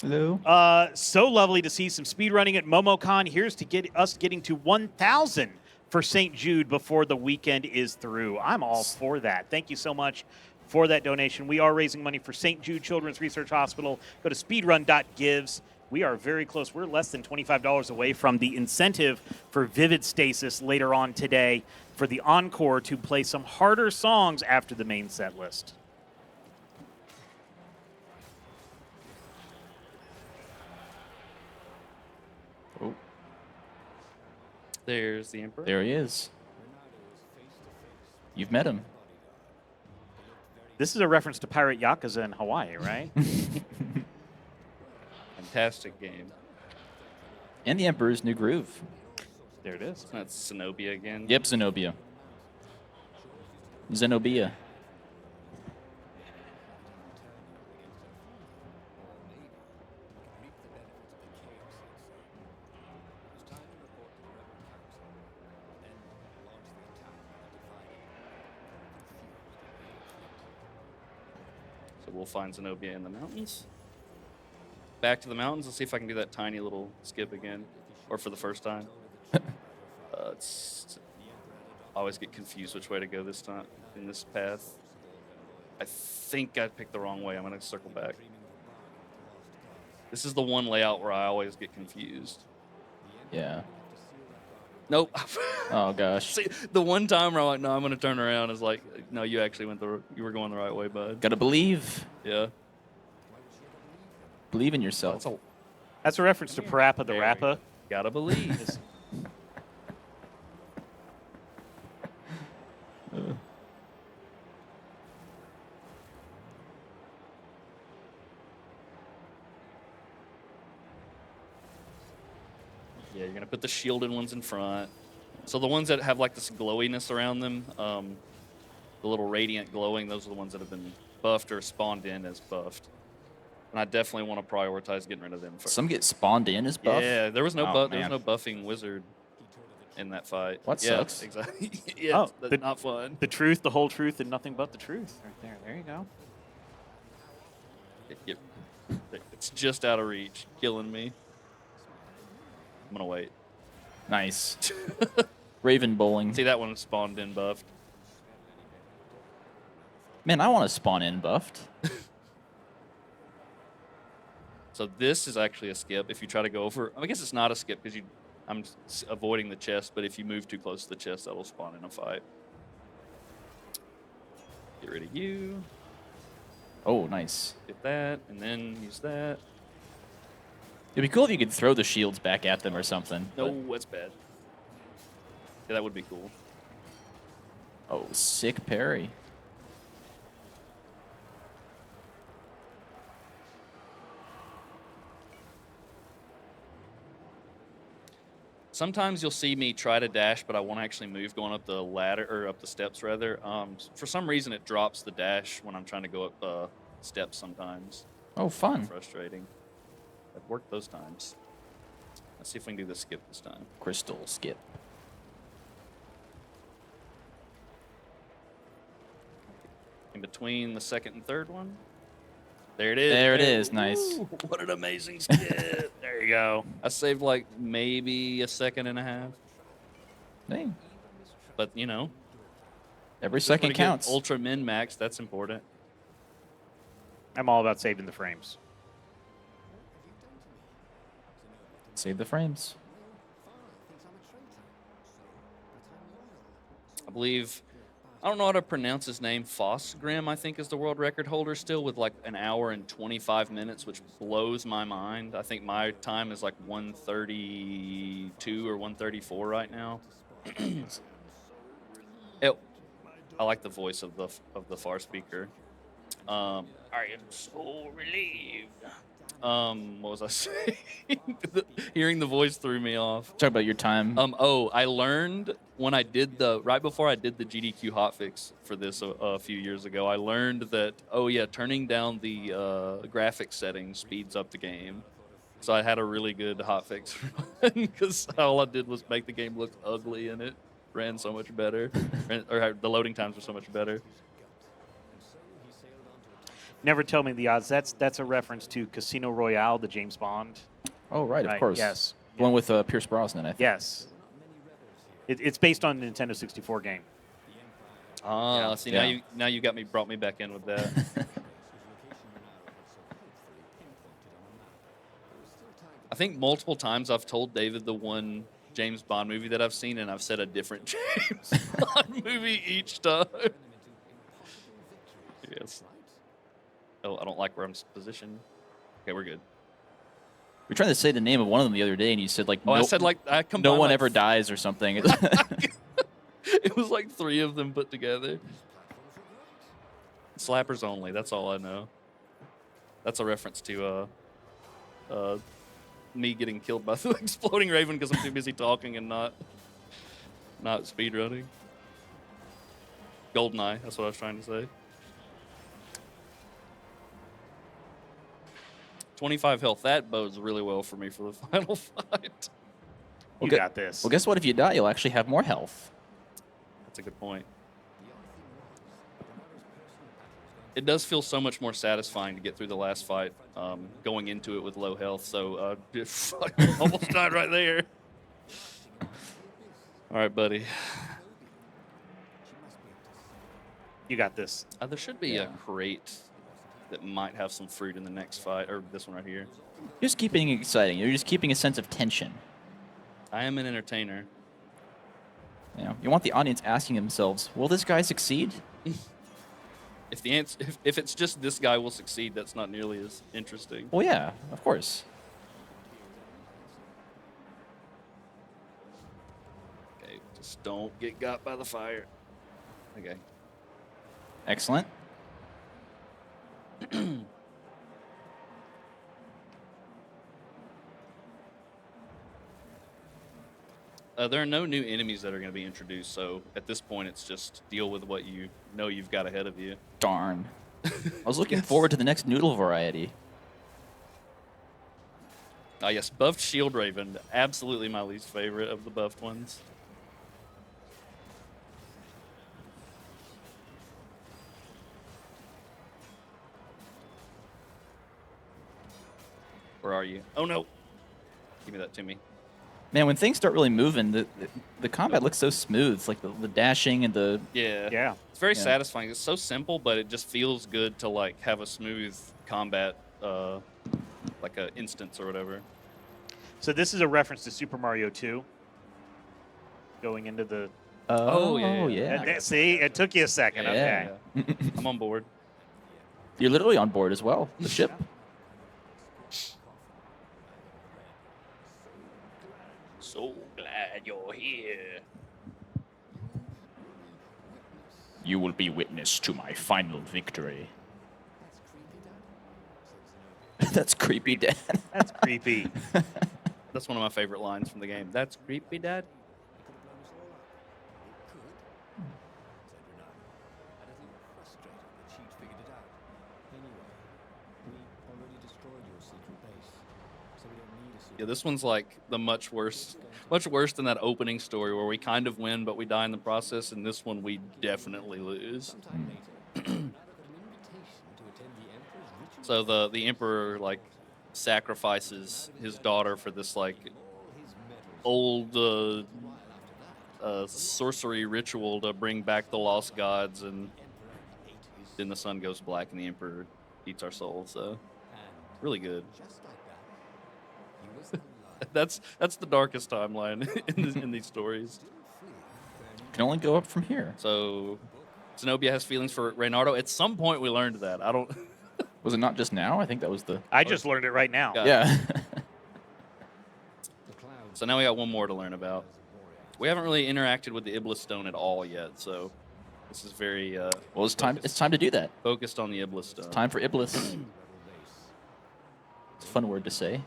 Hello. So lovely to see some speedrunning at MomoCon. Here's to get us getting to 1,000 for St. Jude before the weekend is through. I'm all for that. Thank you so much for that donation. We are raising money for St. Jude Children's Research Hospital. Go to speedrun.gives. We are very close. We're less than $25 away from the incentive for Vivid Stasis later on today for the encore to play some harder songs after the main set list. Oh, There's the Emperor. there he is. You've met him. This is a reference to Pirate Yakuza in Hawaii, right? Fantastic game. And the Emperor's new groove. There it is. That's Zenobia again. Yep, Zenobia. Zenobia. So we'll find Zenobia in the mountains. Back to the mountains. Let's see if I can do that tiny little skip again, or for the first time. I always get confused which way to go this time in this path. I think I picked the wrong way. I'm going to circle back. This is the one layout where I always get confused. Yeah. Nope. Oh gosh. See, the one time where I'm like, no, I'm going to turn around is like, no, you actually you were going the right way, bud. Gotta believe. Yeah. Believe in yourself. That's a reference to Parappa the There we Rappa. Gotta believe. Yeah, you're gonna put the shielded ones in front. So the ones that have like this glowiness around them, the little radiant glowing, those are the ones that have been buffed or spawned in as buffed. And I definitely want to prioritize getting rid of them first. Some get spawned in as buff. Yeah, there was no Oh, there was man. no buffing wizard in that fight. What yeah, sucks? Exactly. Yeah, Oh, that's the- not fun. The truth, the whole truth, and nothing but the truth. Right there. There you go. It's just out of reach, killing me. I'm gonna wait. Nice. Raven bowling. See, that one spawned in buffed. Man, I want to spawn in buffed. So this is actually a skip. If you try to go over, I guess it's not a skip because I'm avoiding the chest. But if you move too close to the chest, that'll spawn in a fight. Get rid of you. Oh, nice. Get that, and then use that. It'd be cool if you could throw the shields back at them or something. No, but- that's bad. Yeah, that would be cool. Oh, sick parry. Sometimes you'll see me try to dash, but I won't actually move going up the ladder, or up the steps rather. For some reason, it drops the dash when I'm trying to go up steps sometimes. Oh, fun. Frustrating. I've worked those times. Let's see if we can do the skip this time. Crystal skip. In between the second and third one. There it is. There it is. Nice. Ooh, what an amazing skip. There you go. I saved like maybe a second and a half, Dang. but you know, Every it's second pretty good. counts. Ultra min max, that's important. I'm all about saving the frames. Save the frames. I believe, I don't know how to pronounce his name. Fosgrim, I think, is the world record holder still with like an hour and 25 minutes, which blows my mind. I think my time is like 1:32 or 1:34 right now. I like the voice of the far speaker. I am so relieved. What was I saying? Hearing the voice threw me off. Talk about your time. I learned when I did right before I did the GDQ hotfix for this a few years ago, I learned that, turning down the graphics settings speeds up the game. So I had a really good hotfix because all I did was make the game look ugly and it ran so much better, or the loading times were so much better. Never tell me the odds. That's a reference to Casino Royale, the James Bond. Oh, right, of course. Yes. One with Pierce Brosnan, I think. Yes. It's based on a Nintendo 64 game. Ah, see, now you brought me back in with that. I think multiple times I've told David the one James Bond movie that I've seen, and I've said a different James Bond movie each time. Yes. Oh, I don't like where I'm positioned. Okay, we're good. We were trying to say the name of one of them the other day, and you said, like, I said, like, I combined no one like ever dies or something. It was like 3 of them put together. Slappers only, that's all I know. That's a reference to me getting killed by the exploding raven because I'm too busy talking and not speedrunning. Goldeneye, that's what I was trying to say. 25 health, that bodes really well for me for the final fight. You got this. Well, guess what? If you die, you'll actually have more health. That's a good point. It does feel so much more satisfying to get through the last fight, going into it with low health. So almost died right there. All right, buddy. You got this. There should be a crate that might have some fruit in the next fight, or this one right here. Just keeping it exciting. You're just keeping a sense of tension. I am an entertainer. You know, you want the audience asking themselves, will this guy succeed? If the answer, if it's just this guy will succeed, that's not nearly as interesting. Well, yeah, of course. Okay, just don't get got by the fire. Okay. Excellent. There are no new enemies that are going to be introduced, so at this point, it's just deal with what you know you've got ahead of you. Darn. I was looking forward to the next noodle variety. Ah, yes, buffed Shield Raven, absolutely my least favorite of the buffed ones. Where are you? Oh no! Give me that to me. Man, when things start really moving, the combat looks so smooth. It's like the dashing and the... Yeah. Yeah. It's very Yeah. satisfying. It's so simple, but it just feels good to like have a smooth combat, like a instance or whatever. So this is a reference to Super Mario 2. Going into the... Oh, yeah. See, it took you a second. Yeah. Okay. I'm on board. You're literally on board as well. The ship. So glad you're here. You will be witness to my final victory. That's creepy, Dad. That's creepy. That's one of my favorite lines from the game. That's creepy, Dad. Yeah, this one's like the much worse than that opening story where we kind of win, but we die in the process. And this one, we definitely lose. So the Emperor like sacrifices his daughter for this like old sorcery ritual to bring back the lost gods, and then the sun goes black and the emperor eats our souls. So really good. That's the darkest timeline in these stories. Can only go up from here. So Zenobia has feelings for Reynardo. At some point, we learned that. I don't. Was it not just now? I think that was the. I just learned it right now. Yeah. Yeah. So now we got one more to learn about. We haven't really interacted with the Iblis Stone at all yet, so this is very. Well, it's time. It's time to do that. Focused on the Iblis Stone. Time for Iblis. It's a fun word to say.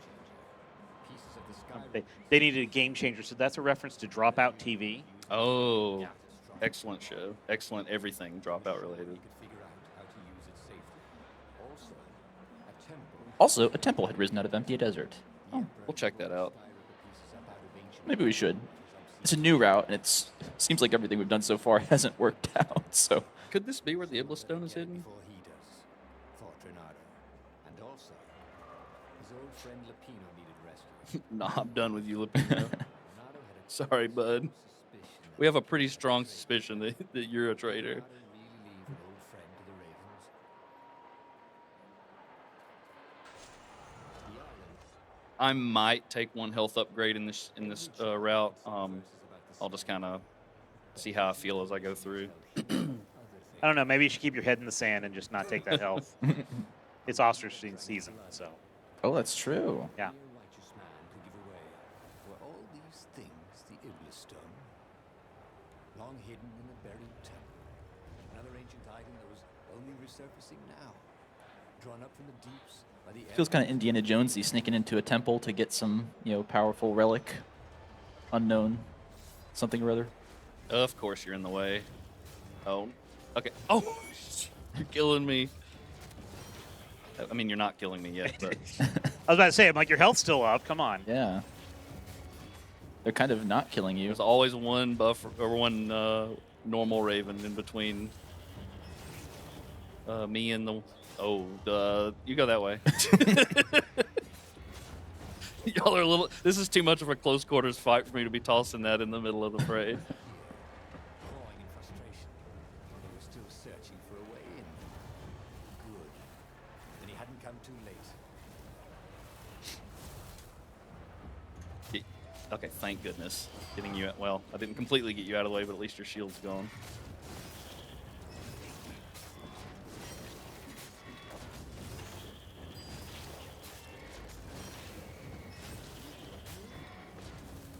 They needed a game changer, so that's a reference to Dropout TV. Oh, excellent show. Excellent everything Dropout related. Also, a temple had risen out of empty desert. Oh, we'll check that out. Maybe we should. It's a new route, and it seems like everything we've done so far hasn't worked out. So Could this be where the Iblis Stone is hidden? Nah, I'm done with you, Lupino. Sorry, bud. We have a pretty strong suspicion that you're a traitor. I might take one health upgrade in this route. I'll just kind of see how I feel as I go through. I don't know. Maybe you should keep your head in the sand and just not take that health. It's ostrich season, so. Oh, that's true. Yeah. Long hidden in the buried temple. Another ancient item that was only resurfacing now. Drawn up from the deeps by the Feels kind of Indiana Jonesy, sneaking into a temple to get some, powerful relic, unknown, something or other. Of course, you're in the way. Oh, okay. Oh, you're killing me. I mean, you're not killing me yet, but I was about to say, I'm like, your health's still up. Come on. Yeah. They're kind of not killing you. there's always one buffer or one normal Raven in between me and the. Oh, you go that way. Y'all are a little. This is too much of a close quarters fight for me to be tossing that in the middle of the fray. clawing in frustration. They were still searching for a way in. Good. Then he hadn't come too late. Okay, thank goodness. Getting you out. Well, I didn't completely get you out of the way, but at least your shield's gone.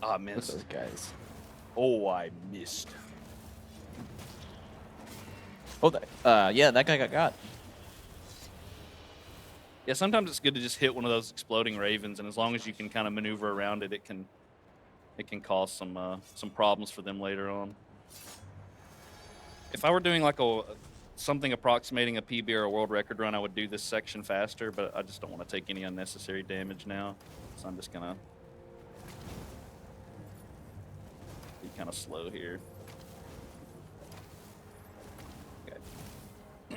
Ah, Look at missed. those guys. Oh, I missed. Oh, yeah, that guy got. Yeah, sometimes it's good to just hit one of those exploding ravens, and as long as you can kind of maneuver around it, it can cause some problems for them later on. If I were doing like something approximating a PB or a world record run, I would do this section faster, but I just don't want to take any unnecessary damage now, so I'm just gonna be kind of slow here.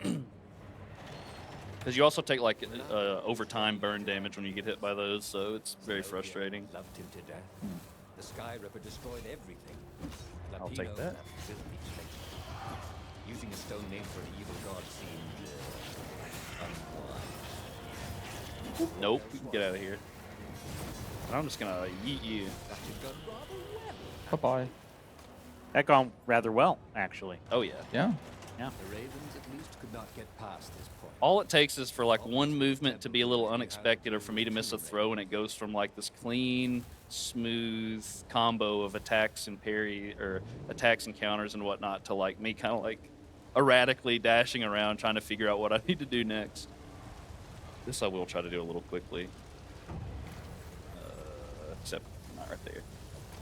Okay. Because you also take like overtime burn damage when you get hit by those, so it's very frustrating. Loved him to death. The Sky Ripper destroyed everything. I'll take Lapino that. left filthy traces. Using a stone name for an evil god seemed unwise. Nope, you can get out of here. And I'm just gonna yeet you. That had gone rather well. Bye-bye. That gone rather well, actually. Oh yeah. Yeah. Yeah. The Ravens at least could not get past this point. All it takes is for like one movement to be a little unexpected, or for me to miss a throw, and it goes from like this clean, smooth combo of attacks and parry, or attacks and counters and whatnot, to like me kind of like erratically dashing around trying to figure out what I need to do next. This I will try to do a little quickly. Except not right there.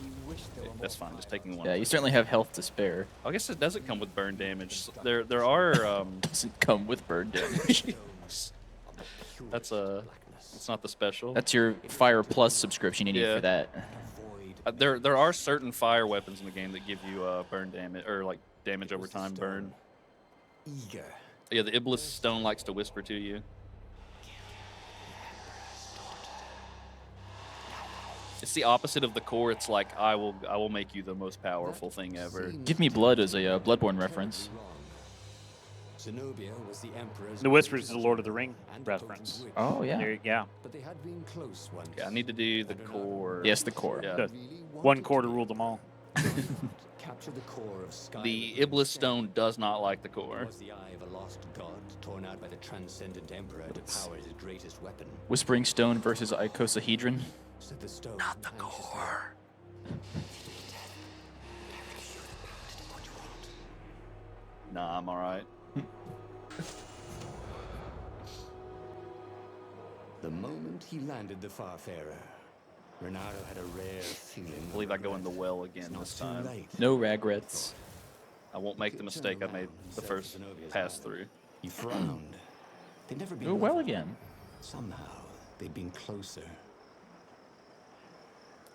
You wish there were more That's fine. Just taking one. Yeah, you certainly have health to spare. I guess it doesn't come with burn damage. There are. Doesn't come with burn damage. That's it's not the special. That's your Fire Plus subscription you need Yeah. for that. There are certain fire weapons in the game that give you burn damage, or like damage over time burn. eager. Yeah, the Iblis Stone likes to whisper to you. It's the opposite of the core. It's like I will make you the most powerful thing ever. Give Me Blood is a Bloodborne reference. Zenobia was the Emperor's The Whispers is greatest a Lord of the lover Ring and reference. ultimate wish. Oh, yeah. There, yeah. But they had been close once. Okay, I need to do the core. Yes, the core. Yeah. Good. Really One wanted core to to rule them all. capture the core of Sky. The Iblis Stone does not like the core. Was the eye of a lost god torn out by the transcendent emperor to power his greatest weapon. Whispering Stone versus icosahedron. Said the stone. Not the core. Nah, I'm all right. The moment he landed the Farfarer, Renato had a rare feeling. I believe I go in the well again this Too time. late. No regrets. I won't make the mistake I made the first pass through. He frowned. They'd never been Oh, well over. again. Somehow, they'd been closer.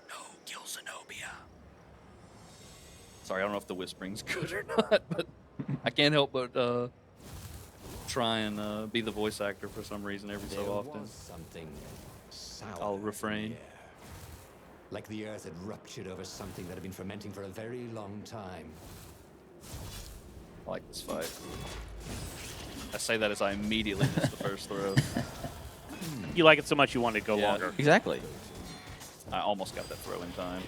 No, kill Zenobia. Sorry, I don't know if the whispering's good or not, but I can't help but try and be the voice actor for some reason every There so often. was something sour I'll in the refrain. air. Like the earth had ruptured over something that had been fermenting for a very long time. I like this fight. I say that as I immediately miss the first throw. You like it so much you want it to go Yeah. longer. Exactly. I almost got that throw in time.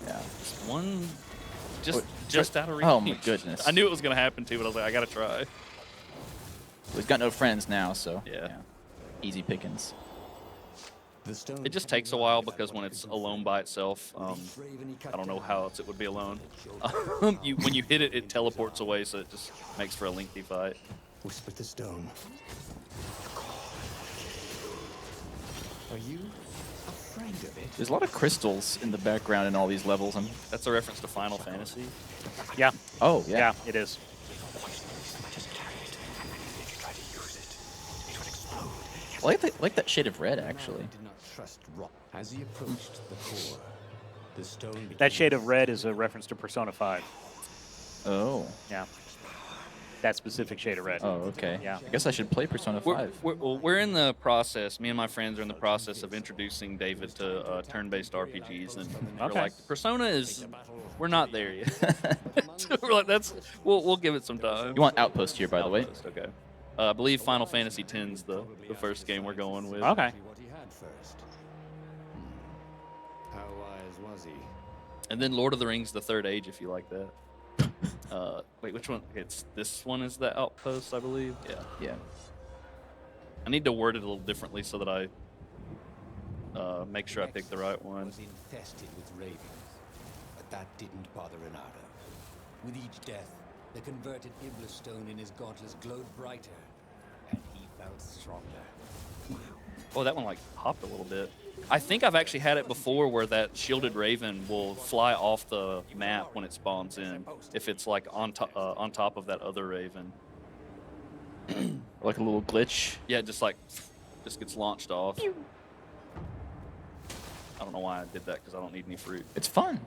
Yeah. Just one, just Wait, just out of reach. oh my goodness. I knew it was gonna happen too, but I was like, I gotta try. He's got no friends now, so Yeah. easy pickings. The stone It just takes a while because when it's alone by itself, I don't know how else it would be alone. When you hit it, it teleports away, so it just makes for a lengthy fight. whispered the stone. Are you afraid of it? There's a lot of crystals in the background in all these levels. That's a reference to Final Fantasy. Yeah. Oh, Yeah, yeah. it is. Just carry it. If you try to use it, it will explode. I like that shade of red, actually. Did not trust rock. As he approached the core, the stone became That shade of red is a reference to Persona 5. Oh. Yeah. That specific shade of red. Oh, okay. Yeah. I guess I should play Persona 5. We're in the process. Me and my friends are in the process of introducing David to turn-based RPGs, and we're Okay. like, Persona is. We're not there yet. So we're like, we'll give it some time. You want Outpost here, by the way. Outpost, okay. I believe Final Fantasy X's the first game we're going with. Okay. what he had first. How wise was he? And then Lord of the Rings: The Third Age, if you like that. Wait, which one? It's this one is the Outpost, I believe. Yeah. Yeah. I need to word it a little differently so that I make sure I pick the right one. Was infested with ravens, but that didn't bother Renato. With each death, the converted Iblis stone in his gauntlets glowed brighter, and he felt stronger. Oh, that one like hopped a little bit. I think I've actually had it before where that shielded raven will fly off the map when it spawns in, if it's like on top of that other raven. Like a little glitch. Yeah, just gets launched off. I don't know why I did that because I don't need any fruit. It's fun.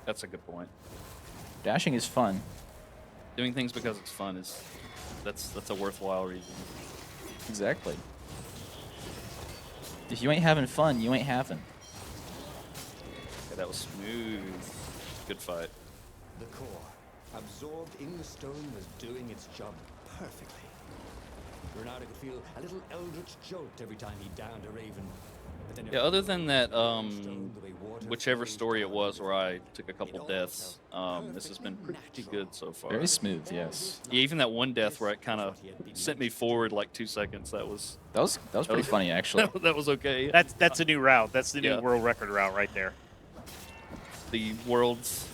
That's a good point. Dashing is fun. Doing things because it's fun is that's a worthwhile reason. Exactly. If you ain't having fun, you ain't having. Okay, that was smooth. Good fight. The core, absorbed in the stone, was doing its job perfectly. Renato could feel a little eldritch jolt every time he downed a raven. But then Yeah, other than that, stone, the way water whichever flows story it down was the where I took a couple deaths, this has been pretty good so far. Very smooth, yes. Yeah, even that one death where it kind of sent me forward like 2 seconds, that was That was pretty funny, actually. that was okay. That's a new route. That's the new Yeah. world record route right there. The world's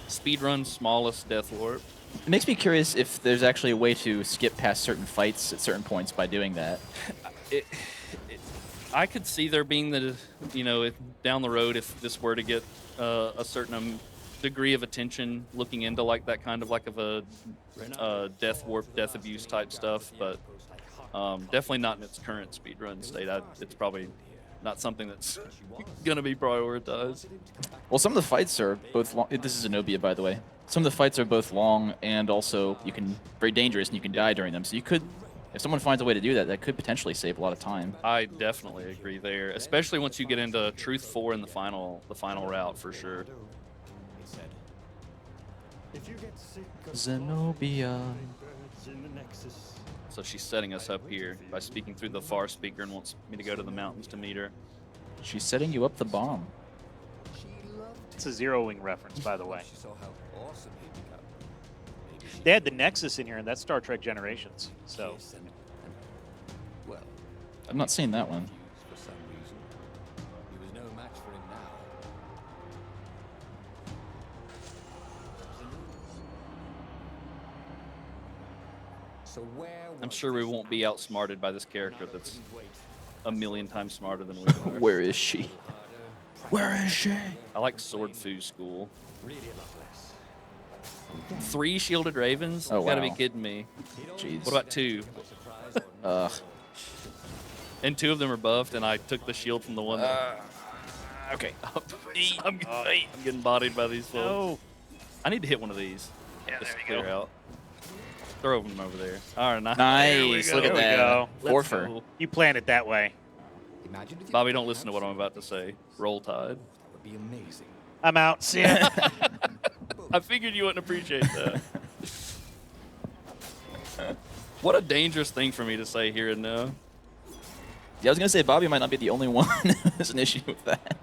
speedrun smallest death warp. It makes me curious if there's actually a way to skip past certain fights at certain points by doing that. I could see there being down the road if this were to get a certain degree of attention looking into like that kind of like of a death warp, death abuse type stuff, but definitely not in its current speedrun state. It's probably not something that's gonna be prioritized. Well, some of the fights are both long. This is Zenobia, by the way. Some of the fights are both long and also very dangerous, and you can die during them. So you could If someone finds a way to do that, that could potentially save a lot of time. I definitely agree there, especially once you get into Truth 4 in the final route for sure. He said, if you get sick of Zenobia. birds in the Nexus, So she's setting us up here by speaking through the far speaker and wants me to go to the mountains to meet her. She's setting you up the bomb. she loved It's a Zero-Wing reference, by the way. She saw how awesome he'd become. Maybe she They had the Nexus in here, and that's Star Trek Generations. So kiss and well, I'm not seeing that one. confused for some reason. He was no match for him now. So where I'm was sure we this won't be man? outsmarted by this character that's Didn't wait. a million times smarter than we are. Where is she? Harder, Where is she? I like Sword Fu School. really a lot less. 3 shielded ravens? Oh, You gotta be wow. kidding me. Jeez. What about 2? Surprise or Ugh. And 2 of them are buffed, and I took the shield from the one that. Okay. I'm getting bodied by these folks. no. I need to hit one of these. Yeah, Just there to you clear go. out. Throw them over there. All right, Nice. go, Look at there we that. go. Let's Forfer. go. You planned it that way. Imagine if you Bobby, could don't listen to have what I'm about to say. Roll Tide. That would be amazing. I'm out. See ya. I figured you wouldn't appreciate that. What a dangerous thing for me to say here and now. Yeah, I was gonna say Bobby might not be the only one who's an issue with that.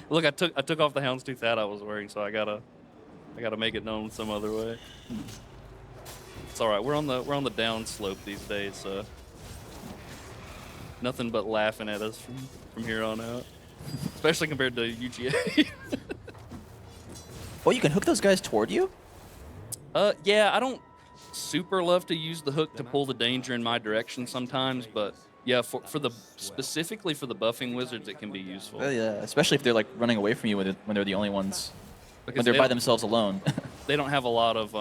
Look, I took off the houndstooth hat I was wearing, so I gotta make it known some other way. It's all right. We're on the down slope these days, so nothing but laughing at us from here on out. Especially compared to UGA. Oh, you can hook those guys toward you? Yeah, I don't super love to use the hook to pull the danger in my direction sometimes, but yeah, for the specifically for the buffing wizards, it can be useful. Yeah, especially if they're like running away from you when they're the only ones, Because when they're they by don't- themselves alone. They don't have a lot of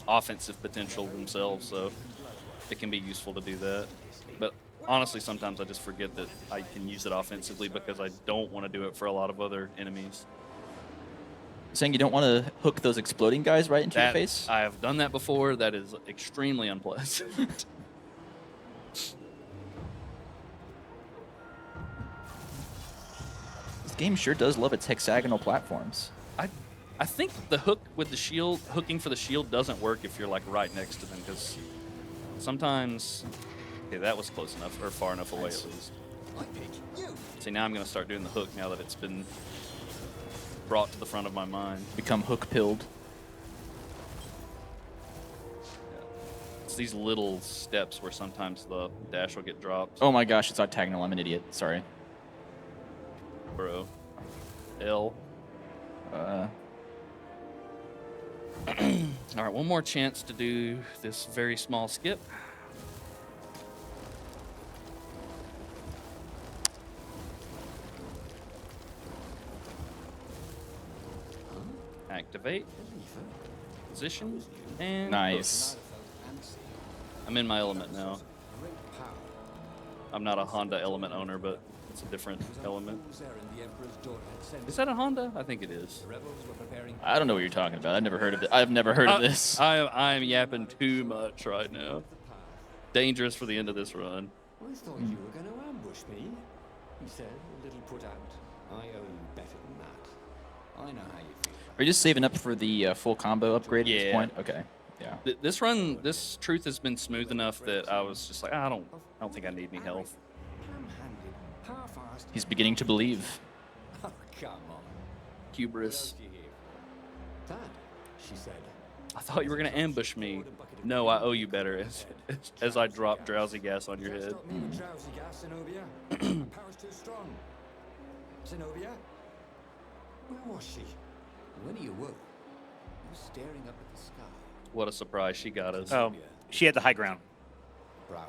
offensive potential themselves, so it can be useful to do that. But honestly, sometimes I just forget that I can use it offensively because I don't want to do it for a lot of other enemies. Saying you don't want to hook those exploding guys right into your That, face? I have done that before. That is extremely unpleasant. This game sure does love its hexagonal platforms. I think the hook with the shield, hooking for the shield doesn't work if you're like right next to them because sometimes, okay, that was close enough or far enough away at least. I pick you. See, now I'm going to start doing the hook now that it's been brought to the front of my mind. Become hook-pilled. It's these little steps where sometimes the dash will get dropped. Oh my gosh, it's octagonal. I'm an idiot. Sorry. Bro. L. All right, one more chance to do this very small skip. Activate. Position. And Nice. I'm in my element now. I'm not a Honda element owner, but it's a different element. Is that a Honda? I think it is. I don't know what you're talking about. I've never heard of it. I've never heard of this. I'm yapping too much right now. Dangerous for the end of this run. I thought you were going to ambush me, he said, a little put out. I owe you better than that. I know how you feel. Are you just saving up for the full combo upgrade at this Yeah. point? Okay. Yeah. This run, this truth has been smooth enough that I was just like, I don't think I need any health. Ham-handed, half-assed. He's beginning to believe. Oh, come on. Hubris. Dad, she said. I thought you were gonna ambush me. No, I owe you better. As I drop drowsy gas on your Can't head. stop me with drowsy gas, Zenobia. My power's too strong. Zenobia? Where was she? When he awoke, he was staring up at the sky. What a surprise she got us. Oh, she had the high ground. Browning.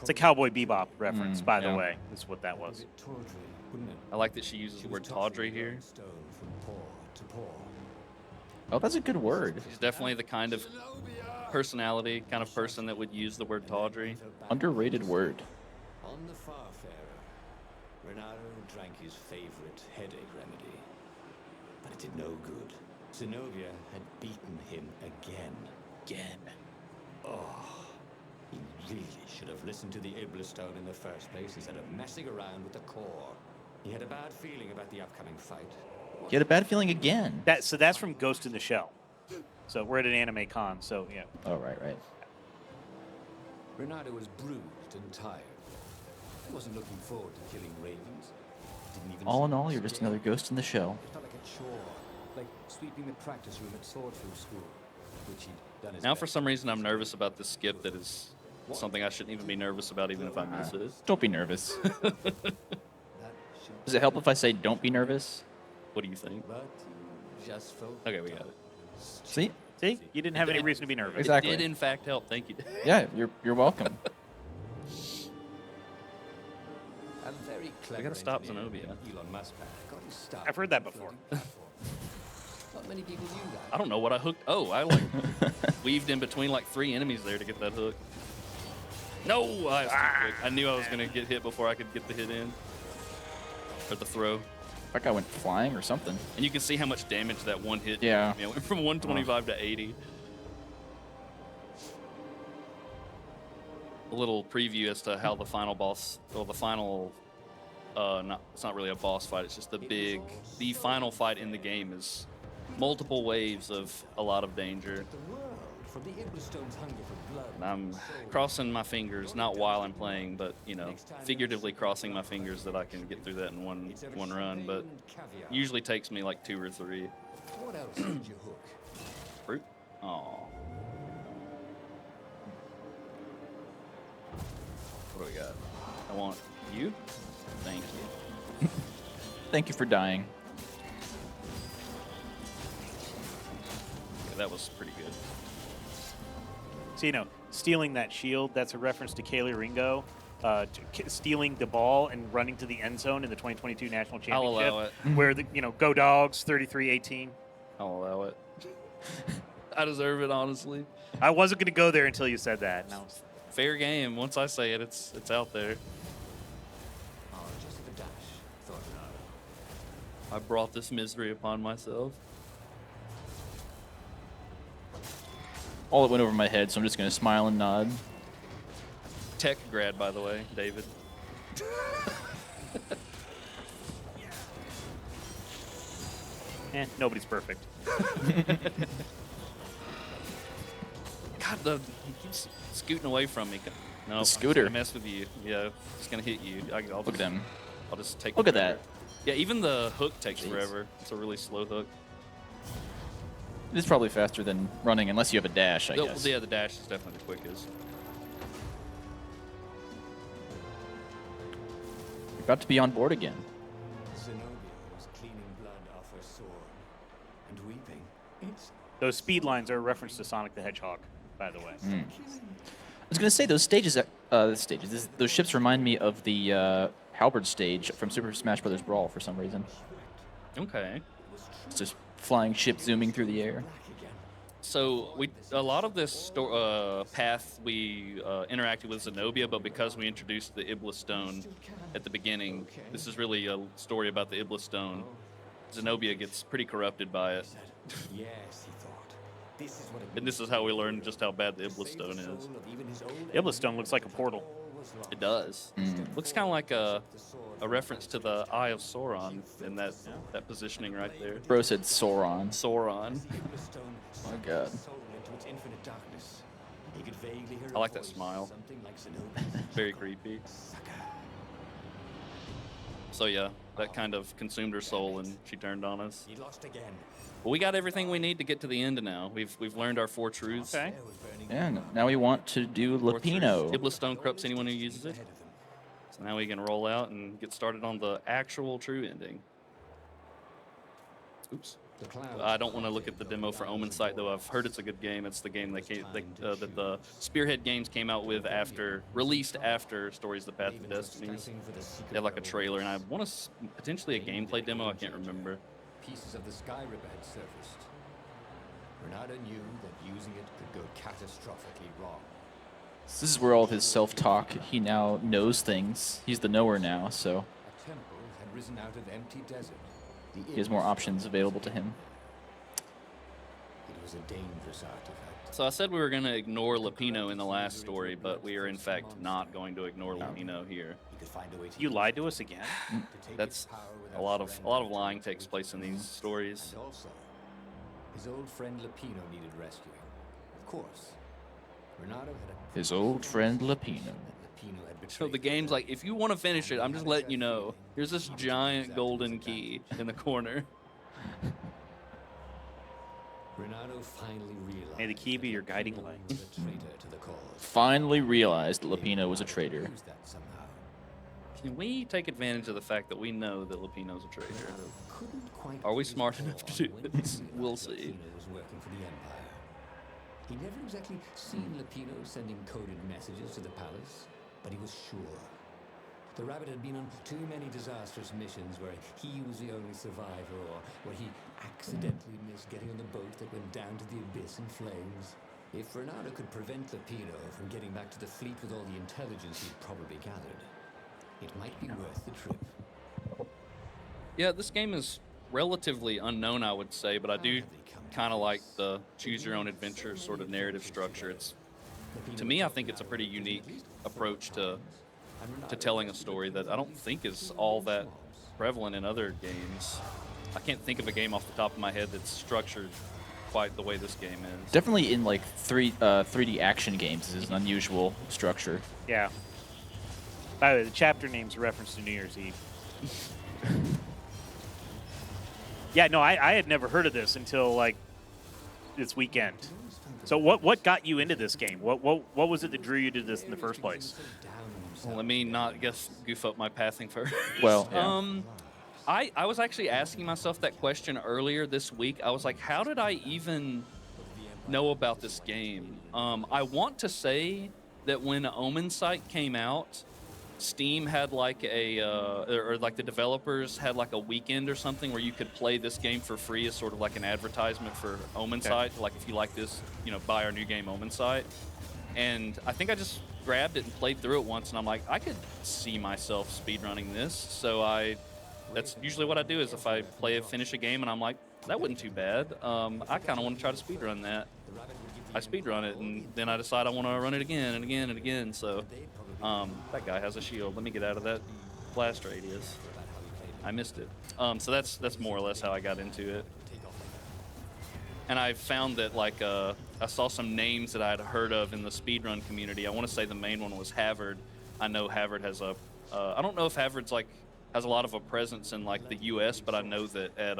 It's a Cowboy Bebop reference, by the yeah. way. Is what that was. Tawdry, wouldn't it? I like that she uses the word tawdry here. Stone from paw to paw. Oh, that's a good word. She's definitely the kind of personality, kind of person that would use the word tawdry. Underrated word. On the Farfarer, Renato drank his favorite headache remedy. But it did no good. Zenobia had beaten him again. He really should have listened to the Iblistone in the first place instead of messing around with the core. He had a bad feeling about the upcoming fight. You had a bad feeling again. So that's from Ghost in the Shell. So we're at an anime con, so yeah. Oh, right. Renato was bruised and tired. He wasn't looking forward to killing ravens. Didn't even All in seem all, you're just scared. another ghost in the shell. It felt like a chore, like sweeping the practice room at swordfield school, which he'd done his Now, for best. some reason, I'm nervous about this skip that is something I shouldn't even be nervous about, even if I miss it. Don't be nervous. That should Does it help if I say don't be nervous? What do you think? but just felt Okay, we got it. See? See, you didn't have any reason to be nervous. Exactly. It did, in fact, help. Thank you. Yeah, you're welcome. a very clever gotta stop engineer Zenobia. named Elon Musk got his start I've heard that before. Not many people do that. I don't know what I hooked. Oh, I like weaved in between like 3 enemies there to get that hook. No, I was too quick. I knew I was gonna get hit before I could get the hit in or the throw. That guy went flying or something. And you can see how much damage that one hit. Yeah. It went from 125 to 80. A little preview as to how the final boss, well, the final, it's not really a boss fight. It's just the final fight in the game is multiple waves of a lot of danger. The world, from the Iblestone's hunger for blood. And I'm crossing my fingers, not while I'm playing, but figuratively crossing my fingers that I can get through that in one run. But usually takes me like 2 or 3. What else did you hook? Fruit. Oh. What do we got? I want you. Thank you. Thank you for dying. Yeah, that was pretty good. So, stealing that shield, that's a reference to Kaylee Ringo stealing the ball and running to the end zone in the 2022 National Championship. I'll allow it. Where, go Dogs, 33-18. I'll allow it. I deserve it, honestly. I wasn't going to go there until you said that. And I was, Fair game. Once I say it, it's out there. Oh, just at the dash, thought Renato. I brought this misery upon myself. All that went over my head, so I'm just going to smile and nod. Tech grad, by the way, David. nobody's perfect. God, he keeps scooting away from me. No, The scooter. I'm gonna mess with you. Yeah, it's gonna hit you. I'll Look at them. I'll just take. Look at forever. that. Yeah, even the hook takes Jeez. forever. It's a really slow hook. It is probably faster than running, unless you have a dash, I guess. Yeah, the dash is definitely the quickest. You're about to be on board again. Zenobia was cleaning blood off her sword and weeping. It's Those speed lines are a reference to Sonic the Hedgehog, by the way. I was going to say, those those ships remind me of the Halberd stage from Super Smash Bros. Brawl for some reason. Okay. It's just flying ship zooming through the air. black again. So a lot of this path we interacted with Zenobia, but because we introduced the Iblistone at the beginning, this is really a story about the Iblistone. Zenobia gets pretty corrupted by it, Yes, he thought. This is what it and this is how we learn just how bad the Iblistone is. soul of even his old Iblistone looks like a portal. was lost. It does. Looks kind of like a reference to the Eye of Sauron in that positioning right there. Bro said Sauron. Sauron. Oh, God. Soul into its infinite darkness. He could vaguely hear I like a that voice, smile. Something like Zenobia. Very creepy. So yeah, that kind of consumed her soul, and she turned on us. He lost again. But we got everything we need to get to the end now. We've learned our 4 truths. Okay. There was burning Yeah, now we want to do 4 truths. Lapino. Iblistone corrupts anyone who uses it. ahead of them. So now we can roll out and get started on the actual true ending. Oops. The clouds I don't want to look at the demo for Omen Sight, though. I've heard it's a good game. It's the game that the Spearhead Games came out with released after Stories: The Path of Destinies. They have like a trailer, and I want to potentially a gameplay demo. I can't remember. Pieces of the sky ripper had surfaced. Renato knew that using it could go catastrophically wrong. This is where all of his self-talk, he now knows things. He's the knower now, so A temple had risen out of empty desert. The he has more options available to him. It was was a dangerous artifact. So I said we were going to ignore Lupino in the last story, but we are in fact not going to ignore Lupino here. He could find a way to You lied to us again? take That's its power a without lot of surrender. lying takes place in these stories. And also, his old friend Lupino needed rescuing. Of course. Renato had a His old friend Lupino. Lupino had So betrayed the game's like, if you want to finish it, I'm just letting you know. Here's this giant golden key in the corner. Renato finally realized May the key be that your guiding Lupino light. was a traitor to the cause. Finally realized Lupino was a traitor. Use that somehow. Can we take advantage of the fact that we know that Lupino's a traitor? Renato couldn't quite Are we put his smart claw enough to on do when he this? realized We'll that see. Lupino was working for the Empire. He never exactly seen Lupino sending coded messages to the palace, but he was sure. The rabbit had been on too many disastrous missions where he was the only survivor, or where he accidentally missed getting on the boat that went down to the abyss in flames. If Renato could prevent Lupino from getting back to the fleet with all the intelligence he'd probably gathered, it might be worth the trip. Yeah, this game is relatively unknown, I would say, but I do kind of like the choose your own adventure sort of narrative structure. It's, to me, I think it's a pretty unique approach to telling a story that I don't think is all that prevalent in other games. I can't think of a game off the top of my head that's structured quite the way this game is. Definitely in like 3D action games is an unusual structure. Yeah. By the way, the chapter name's a reference to New Year's Eve. Yeah, no, I had never heard of this until like this weekend. So what got you into this game? What was it that drew you to this in the first place? Well, let me not goof up my pathing first. Well, yeah. I was actually asking myself that question earlier this week. I was like, how did I even know about this game? I want to say that when Omen Sight came out, Steam had like or like the developers had like a weekend or something where you could play this game for free as sort of like an advertisement for Omen Sight. Like if you like this, buy our new game Omen Sight. And I think I just grabbed it and played through it once, and I'm like, I could see myself speedrunning this. So that's usually what I do is if I finish a game and I'm like, that wasn't too bad. I kind of want to try to speedrun that. I speedrun it, and then I decide I want to run it again and again and again. So that guy has a shield. Let me get out of that blast radius. I missed it. So that's more or less how I got into it. And I found that I saw some names that I had heard of in the speedrun community. I want to say the main one was Havard. I know Havard has I don't know if Havard's has a lot of a presence in the U.S., but I know that at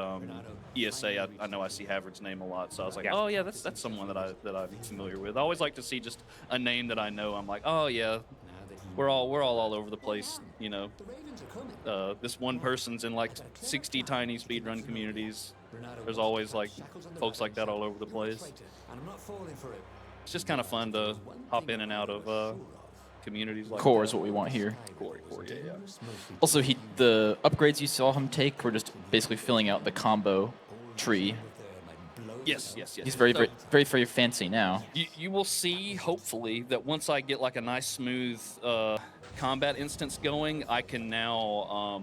ESA, I know I see Havard's name a lot. So I was like, oh yeah, that's someone that I'm familiar with. I always like to see just a name that I know. I'm like, oh yeah, we're all over the place. This one person's in 60 tiny speedrun communities. There's always folks like that all over the place. It's just kind of fun to hop in and out of communities like Core that. is what we want here. Core, yeah. Also, the upgrades you saw him take were just basically filling out the combo tree. Yes. He's very fancy now. You will see, hopefully, that once I get a nice smooth combat instance going, I can now,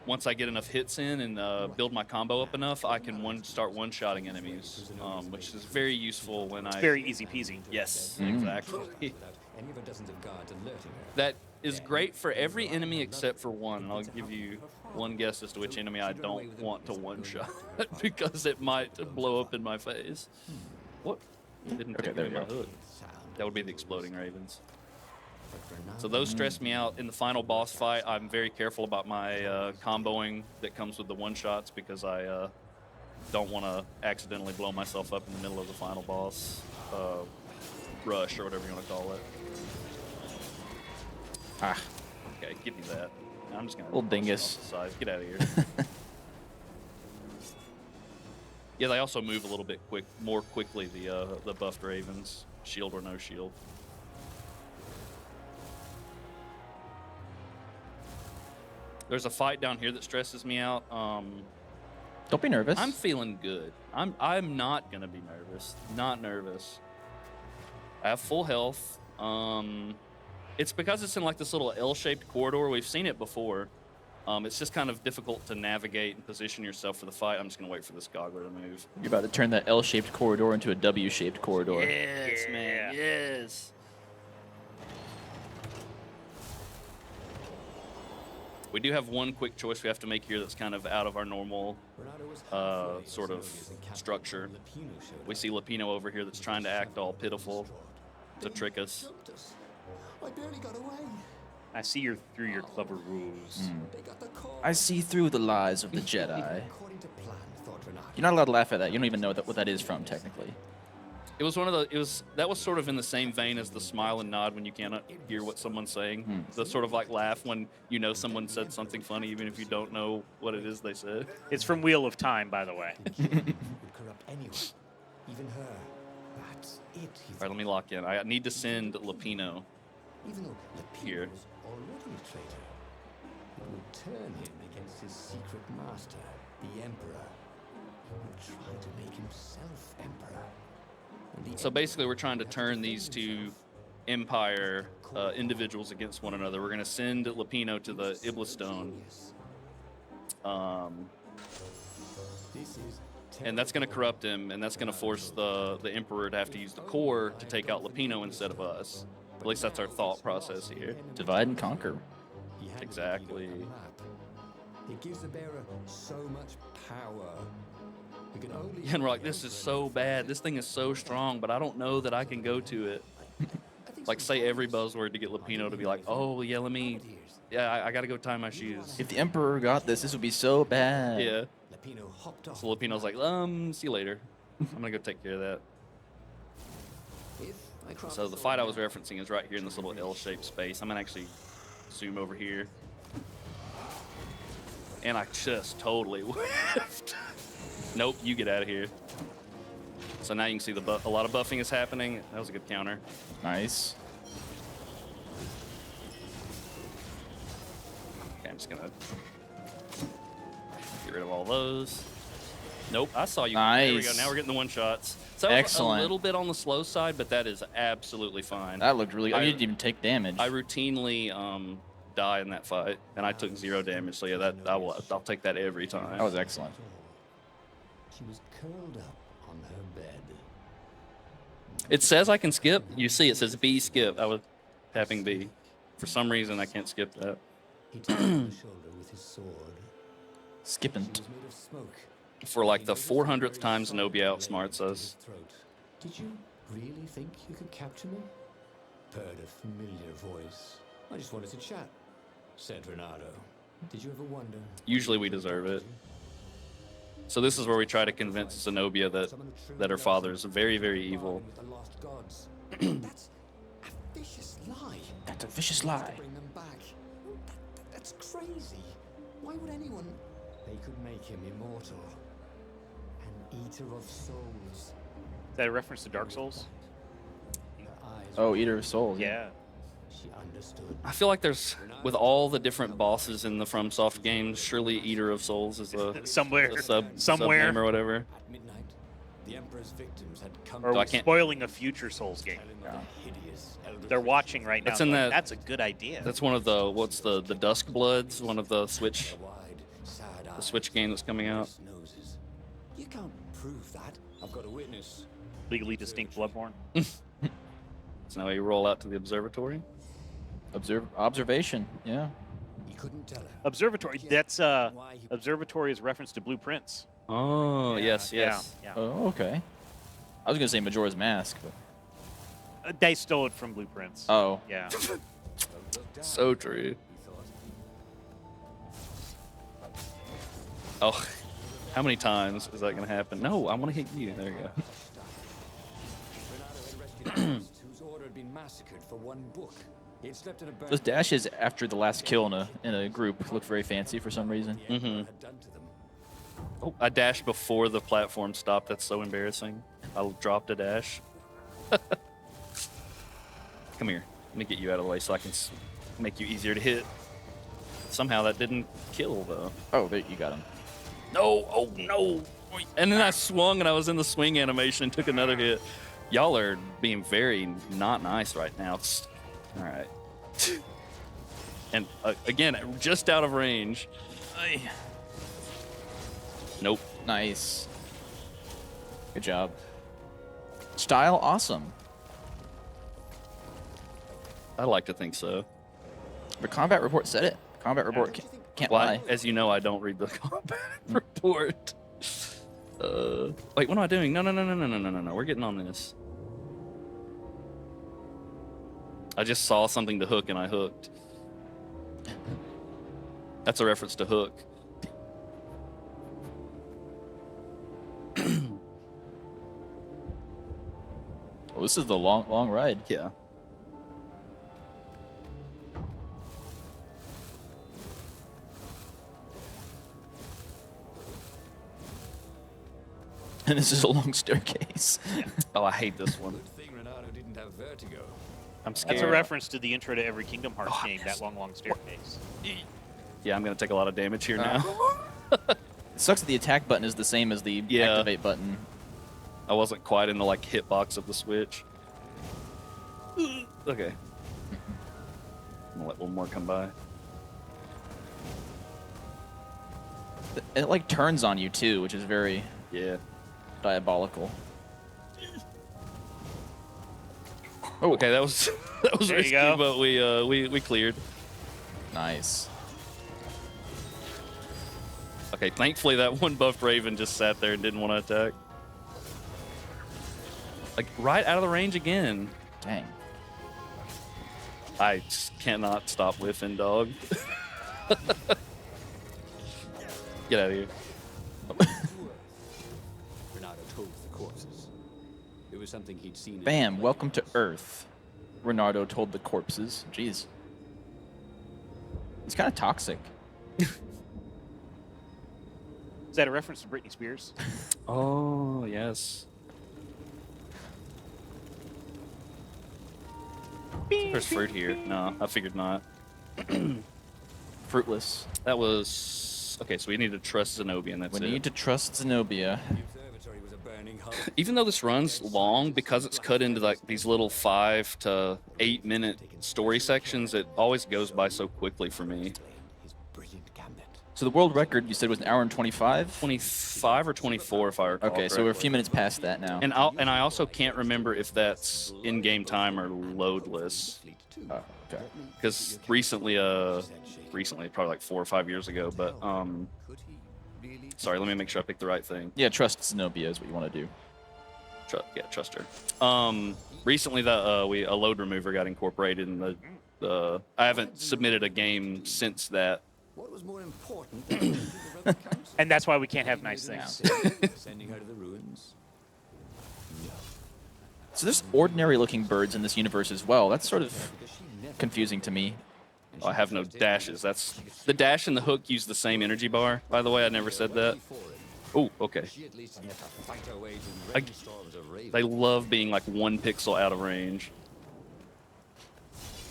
once I get enough hits in and build my combo up enough, I can start one-shotting enemies, which is very useful when It's very easy peasy. Yes, exactly. That is great for every enemy except for one. And I'll give you one guess as to which enemy I don't want to one-shot because it might blow up in my face. What? Didn't take there me we my go. hood. That would be the exploding ravens. So those stress me out. In the final boss fight, I'm very careful about my comboing that comes with the one-shots because I don't want to accidentally blow myself up in the middle of the final boss rush or whatever you want to call it. Ah, Okay, give me that. I'm just gonna Little dingus. off the side. Get out of here. Yeah, they also move a little bit more quickly. The buffed ravens, shield or no shield. There's a fight down here that stresses me out. don't be nervous. I'm feeling good. I'm not gonna be nervous. Not nervous. I have full health. It's because it's in this little L-shaped corridor. We've seen it before. It's just kind of difficult to navigate and position yourself for the fight. I'm just going to wait for this goggler to move. You're about to turn that L-shaped corridor into a W-shaped corridor. Yes, man. Yes. We do have one quick choice we have to make here that's kind of out of our normal sort of structure. We see Lapino over here that's trying to act all pitiful to trick us. I barely got away. I see you're through your clever rules. They got the core. I see through the lies of the Jedi. According to plan, thought Renato. You're not allowed to laugh at that. You don't even know what that is from, technically. It was one of the. That was sort of in the same vein as the smile and nod when you cannot hear what someone's saying. The sort of like laugh when you know someone said something funny, even if you don't know what it is they said. It's from Wheel of Time, by the way. Would corrupt anyone, even her. That's it. All right, let me lock in. I need to send Lapino. Even though Lapino Here. was already a traitor, it would turn him against his secret master, the Emperor. He would try to make himself Emperor. And the So basically, we're trying to turn these two Empire individuals against one another. We're going to send Lapino to the Iblis Stone. This is And that's going to corrupt him, and that's going to force the Emperor to have to use the core to take out Lapino instead of us. At least that's our thought process here. Divide and conquer. He had Exactly. to be on the map. It gives the bearer so much power. We can only And we're like, this is so bad. This thing is so strong, but I don't know that I can go to it. Like, say every buzzword to get Lapino to be like, oh, yeah, I got to go tie my shoes. If the Emperor got this would be so bad. Yeah. Lapino hopped off. So Lapino's like, see you later. I'm going to go take care of that. So the fight I was referencing is right here in this little L-shaped space. I'm going to actually zoom over here. And I just totally whiffed. Nope, you get out of here. So now you can see a lot of buffing is happening. That was a good counter. Nice. Okay, I'm just going to get rid of all those. Nope, I saw you. There we go. Nice. Now we're getting the one-shots. So that was Excellent. a little bit on the slow side, but that is absolutely fine. That looked really good. You didn't even take damage. I routinely die in that fight, and I took 0 damage. So yeah, I'll take that every time. That was excellent. She was curled up on her bed. It says I can skip. You see, it says B skip. I was tapping B. For some reason, I can't skip that. He tapped her on the shoulder with his sword. Skipping. She was made of smoke. For like the 400th time, Zenobia outsmarts us. Did you really think you could capture me? Heard a familiar voice. I just wanted to chat, said Renato. Did you ever wonder? Usually we deserve it. So this is where we try to convince Zenobia that her father is very, very evil. With the lost gods. That's a vicious lie. That's a vicious lie. To bring them back. That's crazy. Why would anyone? They could make him immortal. An eater of souls. Is that a reference to Dark Souls? Her eyes. Oh, Eater of Souls. Yeah. She understood. I feel like there's, with all the different bosses in the FromSoft games, surely Eater of Souls is a Somewhere. sub Somewhere. name or whatever. At midnight, the Emperor's victims had come Or So I we're can't- spoiling a future Souls game. telling of the hideous elder They're watching right now. It's in like, that- That's a good idea. That's one of the the Dusk Bloods, one of the Switch wide, sad the Switch game that's coming out. noses. You can't prove that. I've got a witness. Legally distinct Bloodborne. So now we roll out to the observatory. Observation. Yeah. He couldn't tell her. Observatory. That's Observatory is reference to Blueprints. Oh, yes, Yeah, yes. yeah. Oh, okay. I was gonna say Majora's Mask, but They stole it from Blueprints. oh, Yeah. So true. Oh, how many times is that going to happen? No, I want to hit you. There you go. Renato had rescued those whose order had been massacred for one book. He had slept in a burn. those dashes after the last kill in a group look very fancy for some reason. The Emperor had done to them. Oh, I dashed before the platform stopped. That's so embarrassing. I dropped a dash. Come here. Let me get you out of the way so I can make you easier to hit. Somehow that didn't kill, though. Oh, there you got him. No, oh no. And then I swung and I was in the swing animation and took another hit. Y'all are being very not nice right now. All right. And again, just out of range. Nope. Nice. Good job. Style, awesome. I like to think so. The combat report said it. Combat report can't lie. As you know, I don't read the combat report. Wait, what am I doing? No. We're getting on this. I just saw something to hook and I hooked. That's a reference to Hook. Well, this is the long ride. Yeah. And this is a long staircase. Oh, I hate this one. Good thing Renato didn't have vertigo. I'm scared. That's a reference to the intro to every Kingdom Hearts Oh, game, that long staircase. Yeah, I'm gonna take a lot of damage here now. It sucks that the attack button is the same as the activate button. I wasn't quite in the like hitbox of the Switch. Okay. I'm gonna let one more come by. It like turns on you too, which is very Yeah. diabolical. Oh, okay, that was that was There you risky, go. but we cleared. Nice. Okay, thankfully that one buffed Raven just sat there and didn't want to attack. Like right out of the range again. Dang. I just cannot stop whiffing, dog. Get out of here. Renato told the corpses. It was something he'd seen. in Bam, the welcome to planes. Earth. Renardo told the corpses. Jeez. He's kind of toxic. Is that a reference to Britney Spears? Oh, yes. There's fruit here. No, I figured not. Fruitless. That was... Okay, so we need to trust Zenobia, and that's We it. need to trust Zenobia. The observatory was a burning hub. Even though this runs long, because it's cut into like these little 5 to 8 minute story sections, it always goes by so quickly for me. His brilliant gambit. So the world record you said was an hour and 25? 25 or 24, if I recall Okay, so we're a correctly. few minutes past that now. And I also can't remember if that's in-game time or loadless. Fleet too. Okay. Because recently, probably like 4 or 5 years ago, but Could he really? sorry, let me make sure I picked the right thing. Yeah, trust Zenobia is what you want to do. Trust her. Recently, a load remover got incorporated in the. I haven't submitted a game since that. What was more important than the rebel council? And that's why we can't have nice things. Sending her to the ruins. So there's ordinary looking birds in this universe as well. That's sort of Because she never confusing to me. I have no dashes. That's the dash and the hook use the same energy bar. By the way, I never said that. Oh, okay. She at least had to fight her way to I- rainstorms of raven. They love being like 1 pixel out of range.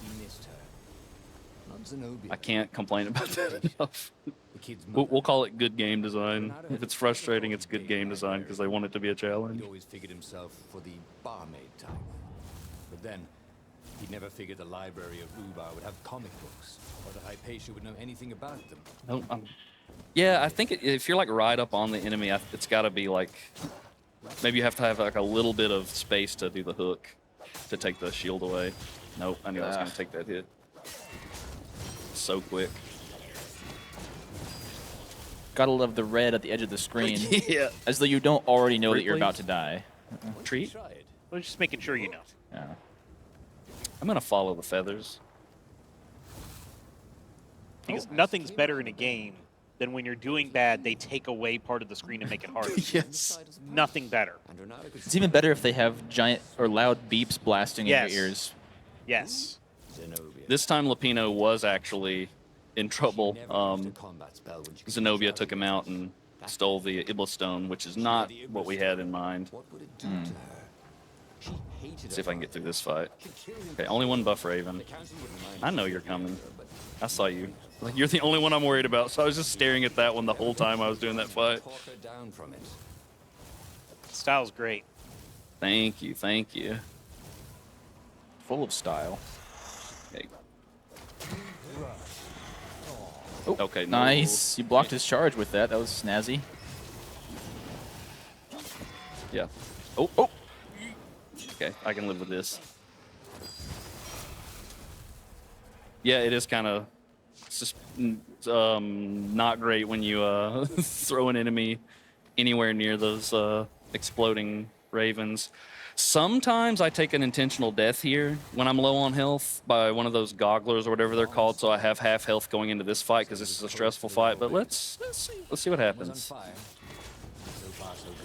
He missed her. Not Zenobia. I can't complain about that enough. The kid's We'll mother. call it good game design. If it's frustrating, it's good game design because they want it to be a challenge. He'd always figured himself for the barmaid type. But then, he'd never figured the library of Ubar would have comic books, or that Hypatia would know anything about them. Yeah, I think if you're like right up on the enemy, it's got to be like maybe you have to have like a little bit of space to do the hook to take the shield away. Nope, I knew I was gonna take that hit. So quick. Gotta love the red at the edge of the screen. Yeah. As though you don't already know that Fruit, you're about please? to die. Treat. Tried. We're just making sure you know. Yeah. I'm gonna follow the feathers. Because nothing's better in a game than when you're doing bad, they take away part of the screen and make it harder. Yes. Nothing better. And Renato could It's even better if they have giant or loud beeps blasting Yes. in your ears. Yes. Zenobia. This time Lapino was actually in trouble. Never used a combat spell when she could Zenobia shout took him at out you. and stole the Iblis Stone, which is not what we had in mind. What would it do to her? She hated Let's see if I can get through this fight. She'd kill him. Okay, only one buff Raven. The council wouldn't mind I know if you're she coming. killed her, but I saw you. Like, you're the only one I'm worried about, so I was just staring at that one the whole time I was doing that fight. talk her down from it. Style's great. Thank you, thank you. Full of style. Okay. Oh, Okay, no. nice. You blocked his charge with that. That was snazzy. Yeah. Oh, oh. Okay, I can live with this. Yeah, it is kind of just not great when you throw an enemy anywhere near those exploding ravens. Sometimes I take an intentional death here when I'm low on health by one of those gogglers or whatever they're called, so I have half health going into this fight because this is a stressful fight. But let's see what happens.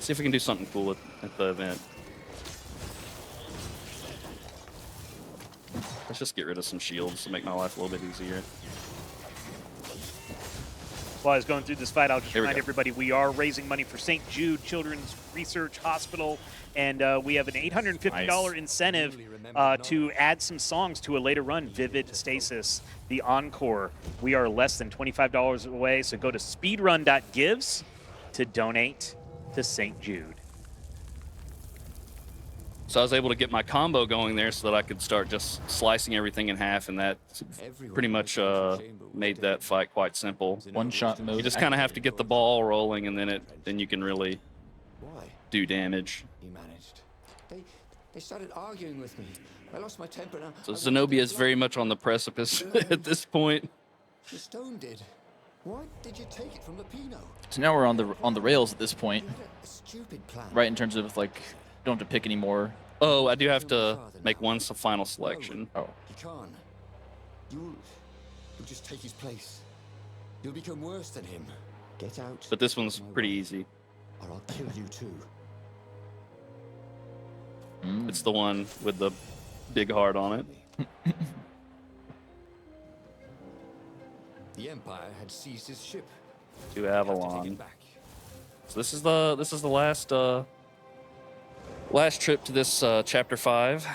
See if we can do something cool at the event. Let's just get rid of some shields to make my life a little bit easier. While I was going through this fight, I'll just Here we remind go. everybody we are raising money for St. Jude Children's Research Hospital, and we have an $850 incentive to add some songs to a later run, Vivid Stasis, the Encore. We are less than $25 away, so go to speedrun.gives to donate to St. Jude. So I was able to get my combo going there so that I could start just slicing everything in half, and that pretty much made that fight quite simple. One-shot mode. You just kind of have to get the ball rolling, and then you can really Why? do damage. He managed. They started arguing with me. I lost my temper now. So Zenobia is very much on the precipice at this point. The stone did. Why did you take it from Lupino? So now we're on the rails at this point, You had a stupid plan. right? In terms of like, don't have to pick anymore. Oh, I do have to make one final selection. Oh, He can't. You'll just take his place. You'll become worse than him. Get out. But this one's pretty easy. Or I'll kill you too. It's the one with the big heart on it. The Empire had seized his ship. To They have to take Avalon. it back. So this is the last trip to this chapter 5.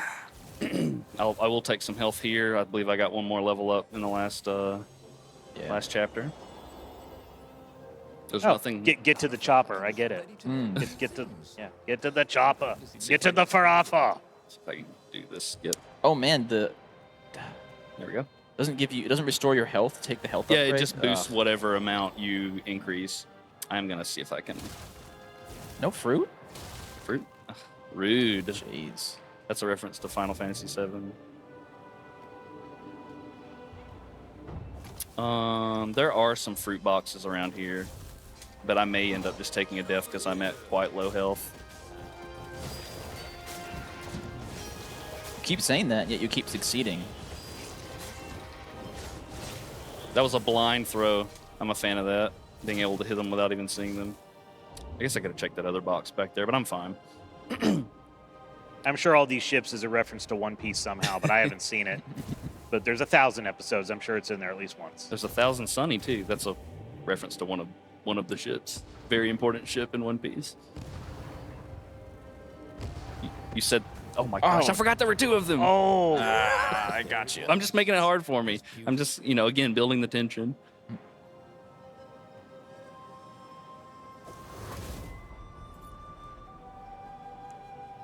I will take some health here. I believe I got one more level up in the last last chapter. There's nothing. Get to the chopper. I get it. Get to the chopper. Get to the Farafa. If I can do this skip. oh man, There we go. it doesn't restore your health. Take the health. Yeah, it upgrade? just boosts whatever amount you increase. I'm gonna see if I can. No fruit. Fruit. Ugh, rude. Jeez. That's a reference to Final Fantasy VII. There are some fruit boxes around here, but I may end up just taking a death because I'm at quite low health. You keep saying that, yet you keep succeeding. That was a blind throw. I'm a fan of that, being able to hit them without even seeing them. I guess I could have checked that other box back there, but I'm fine. I'm sure all these ships is a reference to One Piece somehow, but I haven't seen it. But there's 1,000 episodes. I'm sure it's in there at least once. There's 1,000 Sunny too. That's a reference to one of the ships. Very important ship in One Piece. You said, oh my gosh, I forgot there were 2 of them. Oh, I got you. I'm just making it hard for me. I'm just, again, building the tension.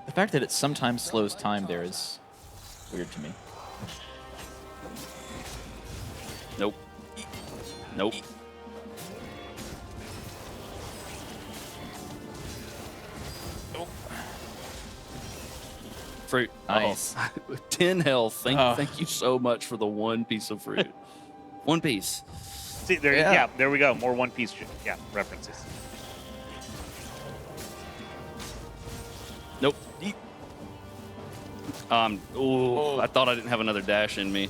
The fact that it sometimes slows time there is weird to me. Nope. Nope. Fruit. Nice. Oh. 10 health. Oh. Thank you so much for the one piece of fruit. One piece. see there. Yeah. Yeah, there we go. More One Piece. References. Nope. Ooh, I thought I didn't have another dash in me.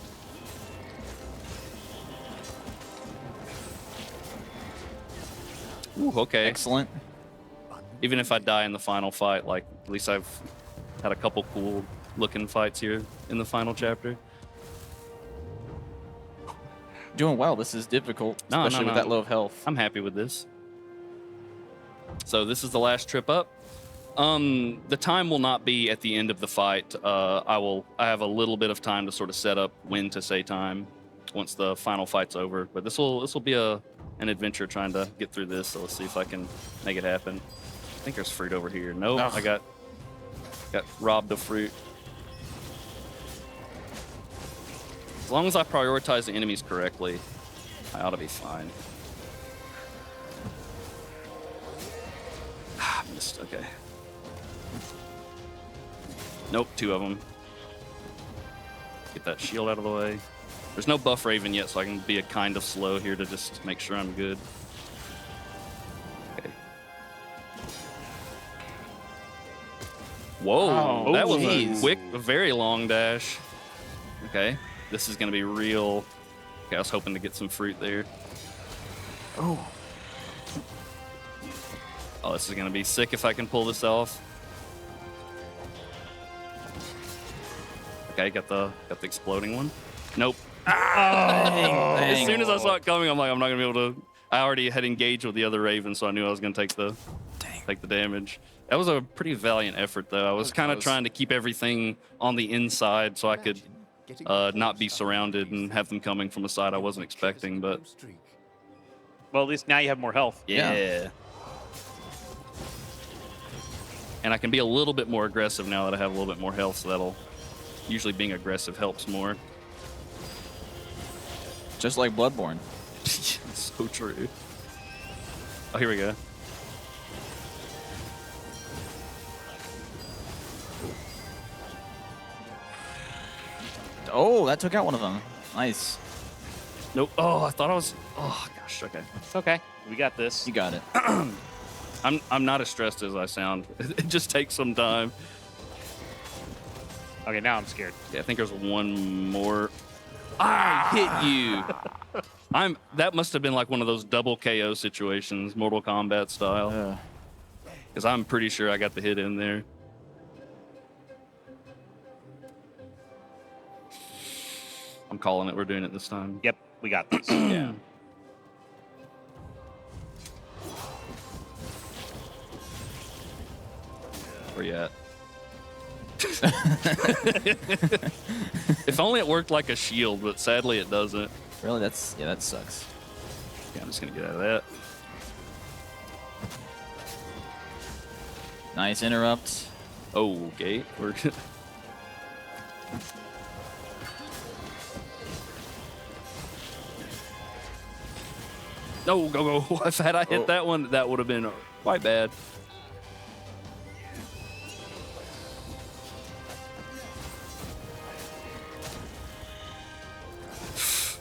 Ooh, okay. Excellent. Even if I die in the final fight, like, at least I've had a couple cool looking fights here in the final chapter. Doing well. This is difficult, No, especially no, with no. that low of health. I'm happy with this. So this is the last trip up. The time will not be at the end of the fight. I have a little bit of time to sort of set up when to say time once the final fight's over. But this will be an adventure trying to get through this. So let's see if I can make it happen. I think there's fruit over here. Nope, Ugh. I got robbed of fruit. As long as I prioritize the enemies correctly, I ought to be fine. Missed. Okay. Nope, 2 of them. Get that shield out of the way. There's no buff Raven yet, so I can be a kind of slow here to just make sure I'm good. Okay. Whoa, Oh, that was geez. a very long dash. Okay, this is gonna be real. Okay, I was hoping to get some fruit there. Oh. Oh, this is gonna be sick if I can pull this off. Okay, got the exploding one. Nope. As soon as I saw it coming, I'm like, I'm not gonna be able to. I already had engaged with the other Raven, so I knew I was gonna take the damage. That was a pretty valiant effort, though. I was kind of trying to keep everything on the inside so I could not be surrounded and have them coming from a side I wasn't expecting. But Well, at least now you have more health. yeah. And I can be a little bit more aggressive now that I have a little bit more health, so that'll usually being aggressive helps more. Just like Bloodborne. So true. Oh, here we go. Oh, that took out one of them. Nice. Nope. Oh, I thought I was. Oh gosh. Okay. It's okay. We got this. You got it. I'm not as stressed as I sound. It just takes some time. Okay, now I'm scared. Yeah, I think there's one more. I hit you. That must have been like one of those double KO situations, Mortal Kombat style. Because I'm pretty sure I got the hit in there. I'm calling it. We're doing it this time. Yep, we got this. Yeah. Where you at? If only it worked like a shield, but sadly it doesn't. Really? That sucks. Yeah, I'm just gonna get out of that. Nice interrupt. Oh, okay. We're No, go. If had I hit that one, that would have been quite bad.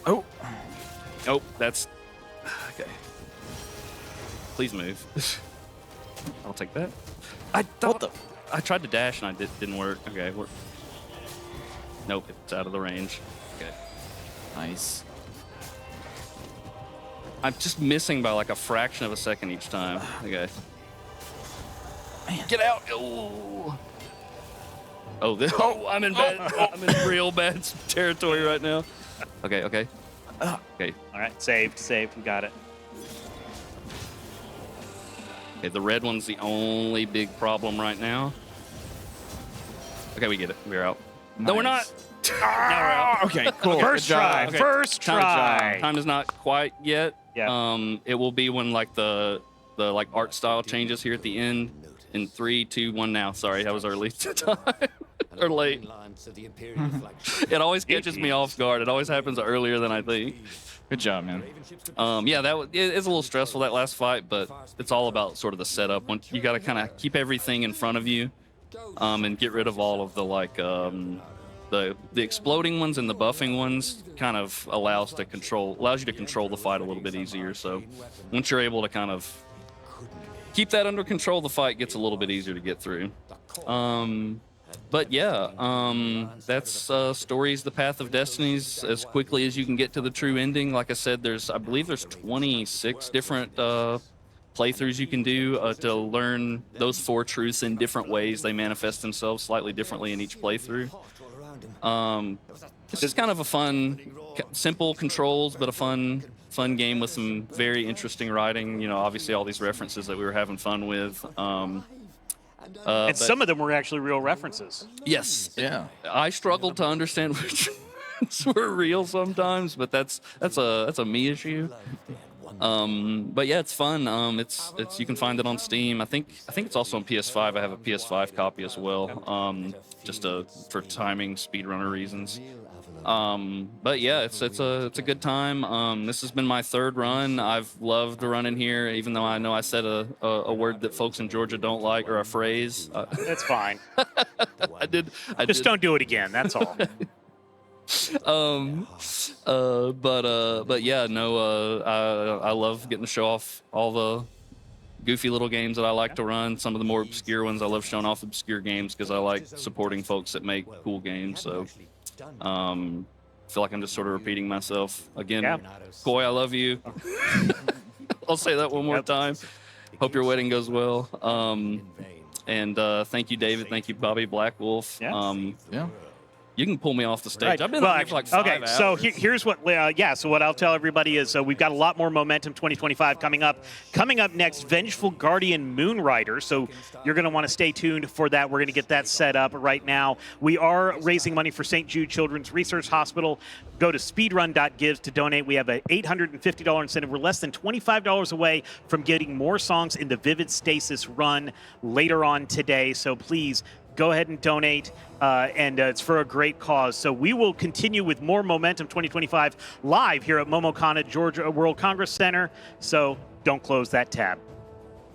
Oh. Nope, that's okay. Please move. I'll take that. I tried to dash and didn't work. Okay, nope, it's out of the range. Okay. Nice. I'm just missing by like a fraction of a second each time. Okay. Man. Get out! Oh, I'm in bad. I'm in real bad territory right now. Okay. Okay. All right, saved. We got it. Okay, the red one's the only big problem right now. Okay, we get it. We're out. No, we're not. Nice. Now we're out. Okay, cool. First Good job. try. Okay. First try. Time is not quite yet. Yeah. It will be when like the like art style changes here at the end. In 3, 2, 1 now. Sorry, I was early. Or late. It always catches me off guard. It always happens earlier than I think. Good job, man. Yeah, it's a little stressful that last fight, but it's all about sort of the setup. You got to kind of keep everything in front of you, and get rid of all of the like the exploding ones and the buffing ones. Kind of allows you to control the fight a little bit easier. So once you're able to kind of keep that under control, the fight gets a little bit easier to get through. But yeah, that's Stories, The Path of Destinies, as quickly as you can get to the true ending. Like I said, I believe there's 26 different playthroughs you can do to learn those 4 truths in different ways. They manifest themselves slightly differently in each playthrough. It's just kind of a fun, simple controls, but a fun game with some very interesting writing. You know, obviously all these references that we were having fun with. And some of them were actually real references. Yes. Yeah. I struggled to understand which were real sometimes, but that's a me issue. But yeah, it's fun. It's you can find it on Steam. I think it's also on PS5. I have a PS5 copy as well. Just for timing speedrunner reasons. But yeah, it's a good time. This has been my third run. I've loved running here, even though I know I said a word that folks in Georgia don't like, or a phrase. It's fine. I did. Just don't do it again. That's all. But yeah, no. I love getting to show off all the goofy little games that I like to run. Some of the more obscure ones, I love showing off obscure games because I like supporting folks that make cool games. So, feel like I'm just sort of repeating myself again. Yeah. Coy, I love you. I'll say that one more time. Hope your wedding goes well. And thank you, David. Thank you, Bobby Black Wolf. Yeah. You can pull me off the stage. Right. I've been Well, on here for like 5 okay, hours. so here's what, so what I'll tell everybody is we've got a lot more Momentum 2025 coming up. Coming up next, Vengeful Guardian Moonrider. So you're going to want to stay tuned for that. We're going to get that set up right now. We are raising money for St. Jude Children's Research Hospital. Go to speedrun.gives to donate. We have an $850 incentive. We're less than $25 away from getting more songs in the Vivid Stasis run later on today. So please go ahead and donate, and it's for a great cause. So we will continue with more Momentum 2025 live here at MomoCon at Georgia World Congress Center. So don't close that tab.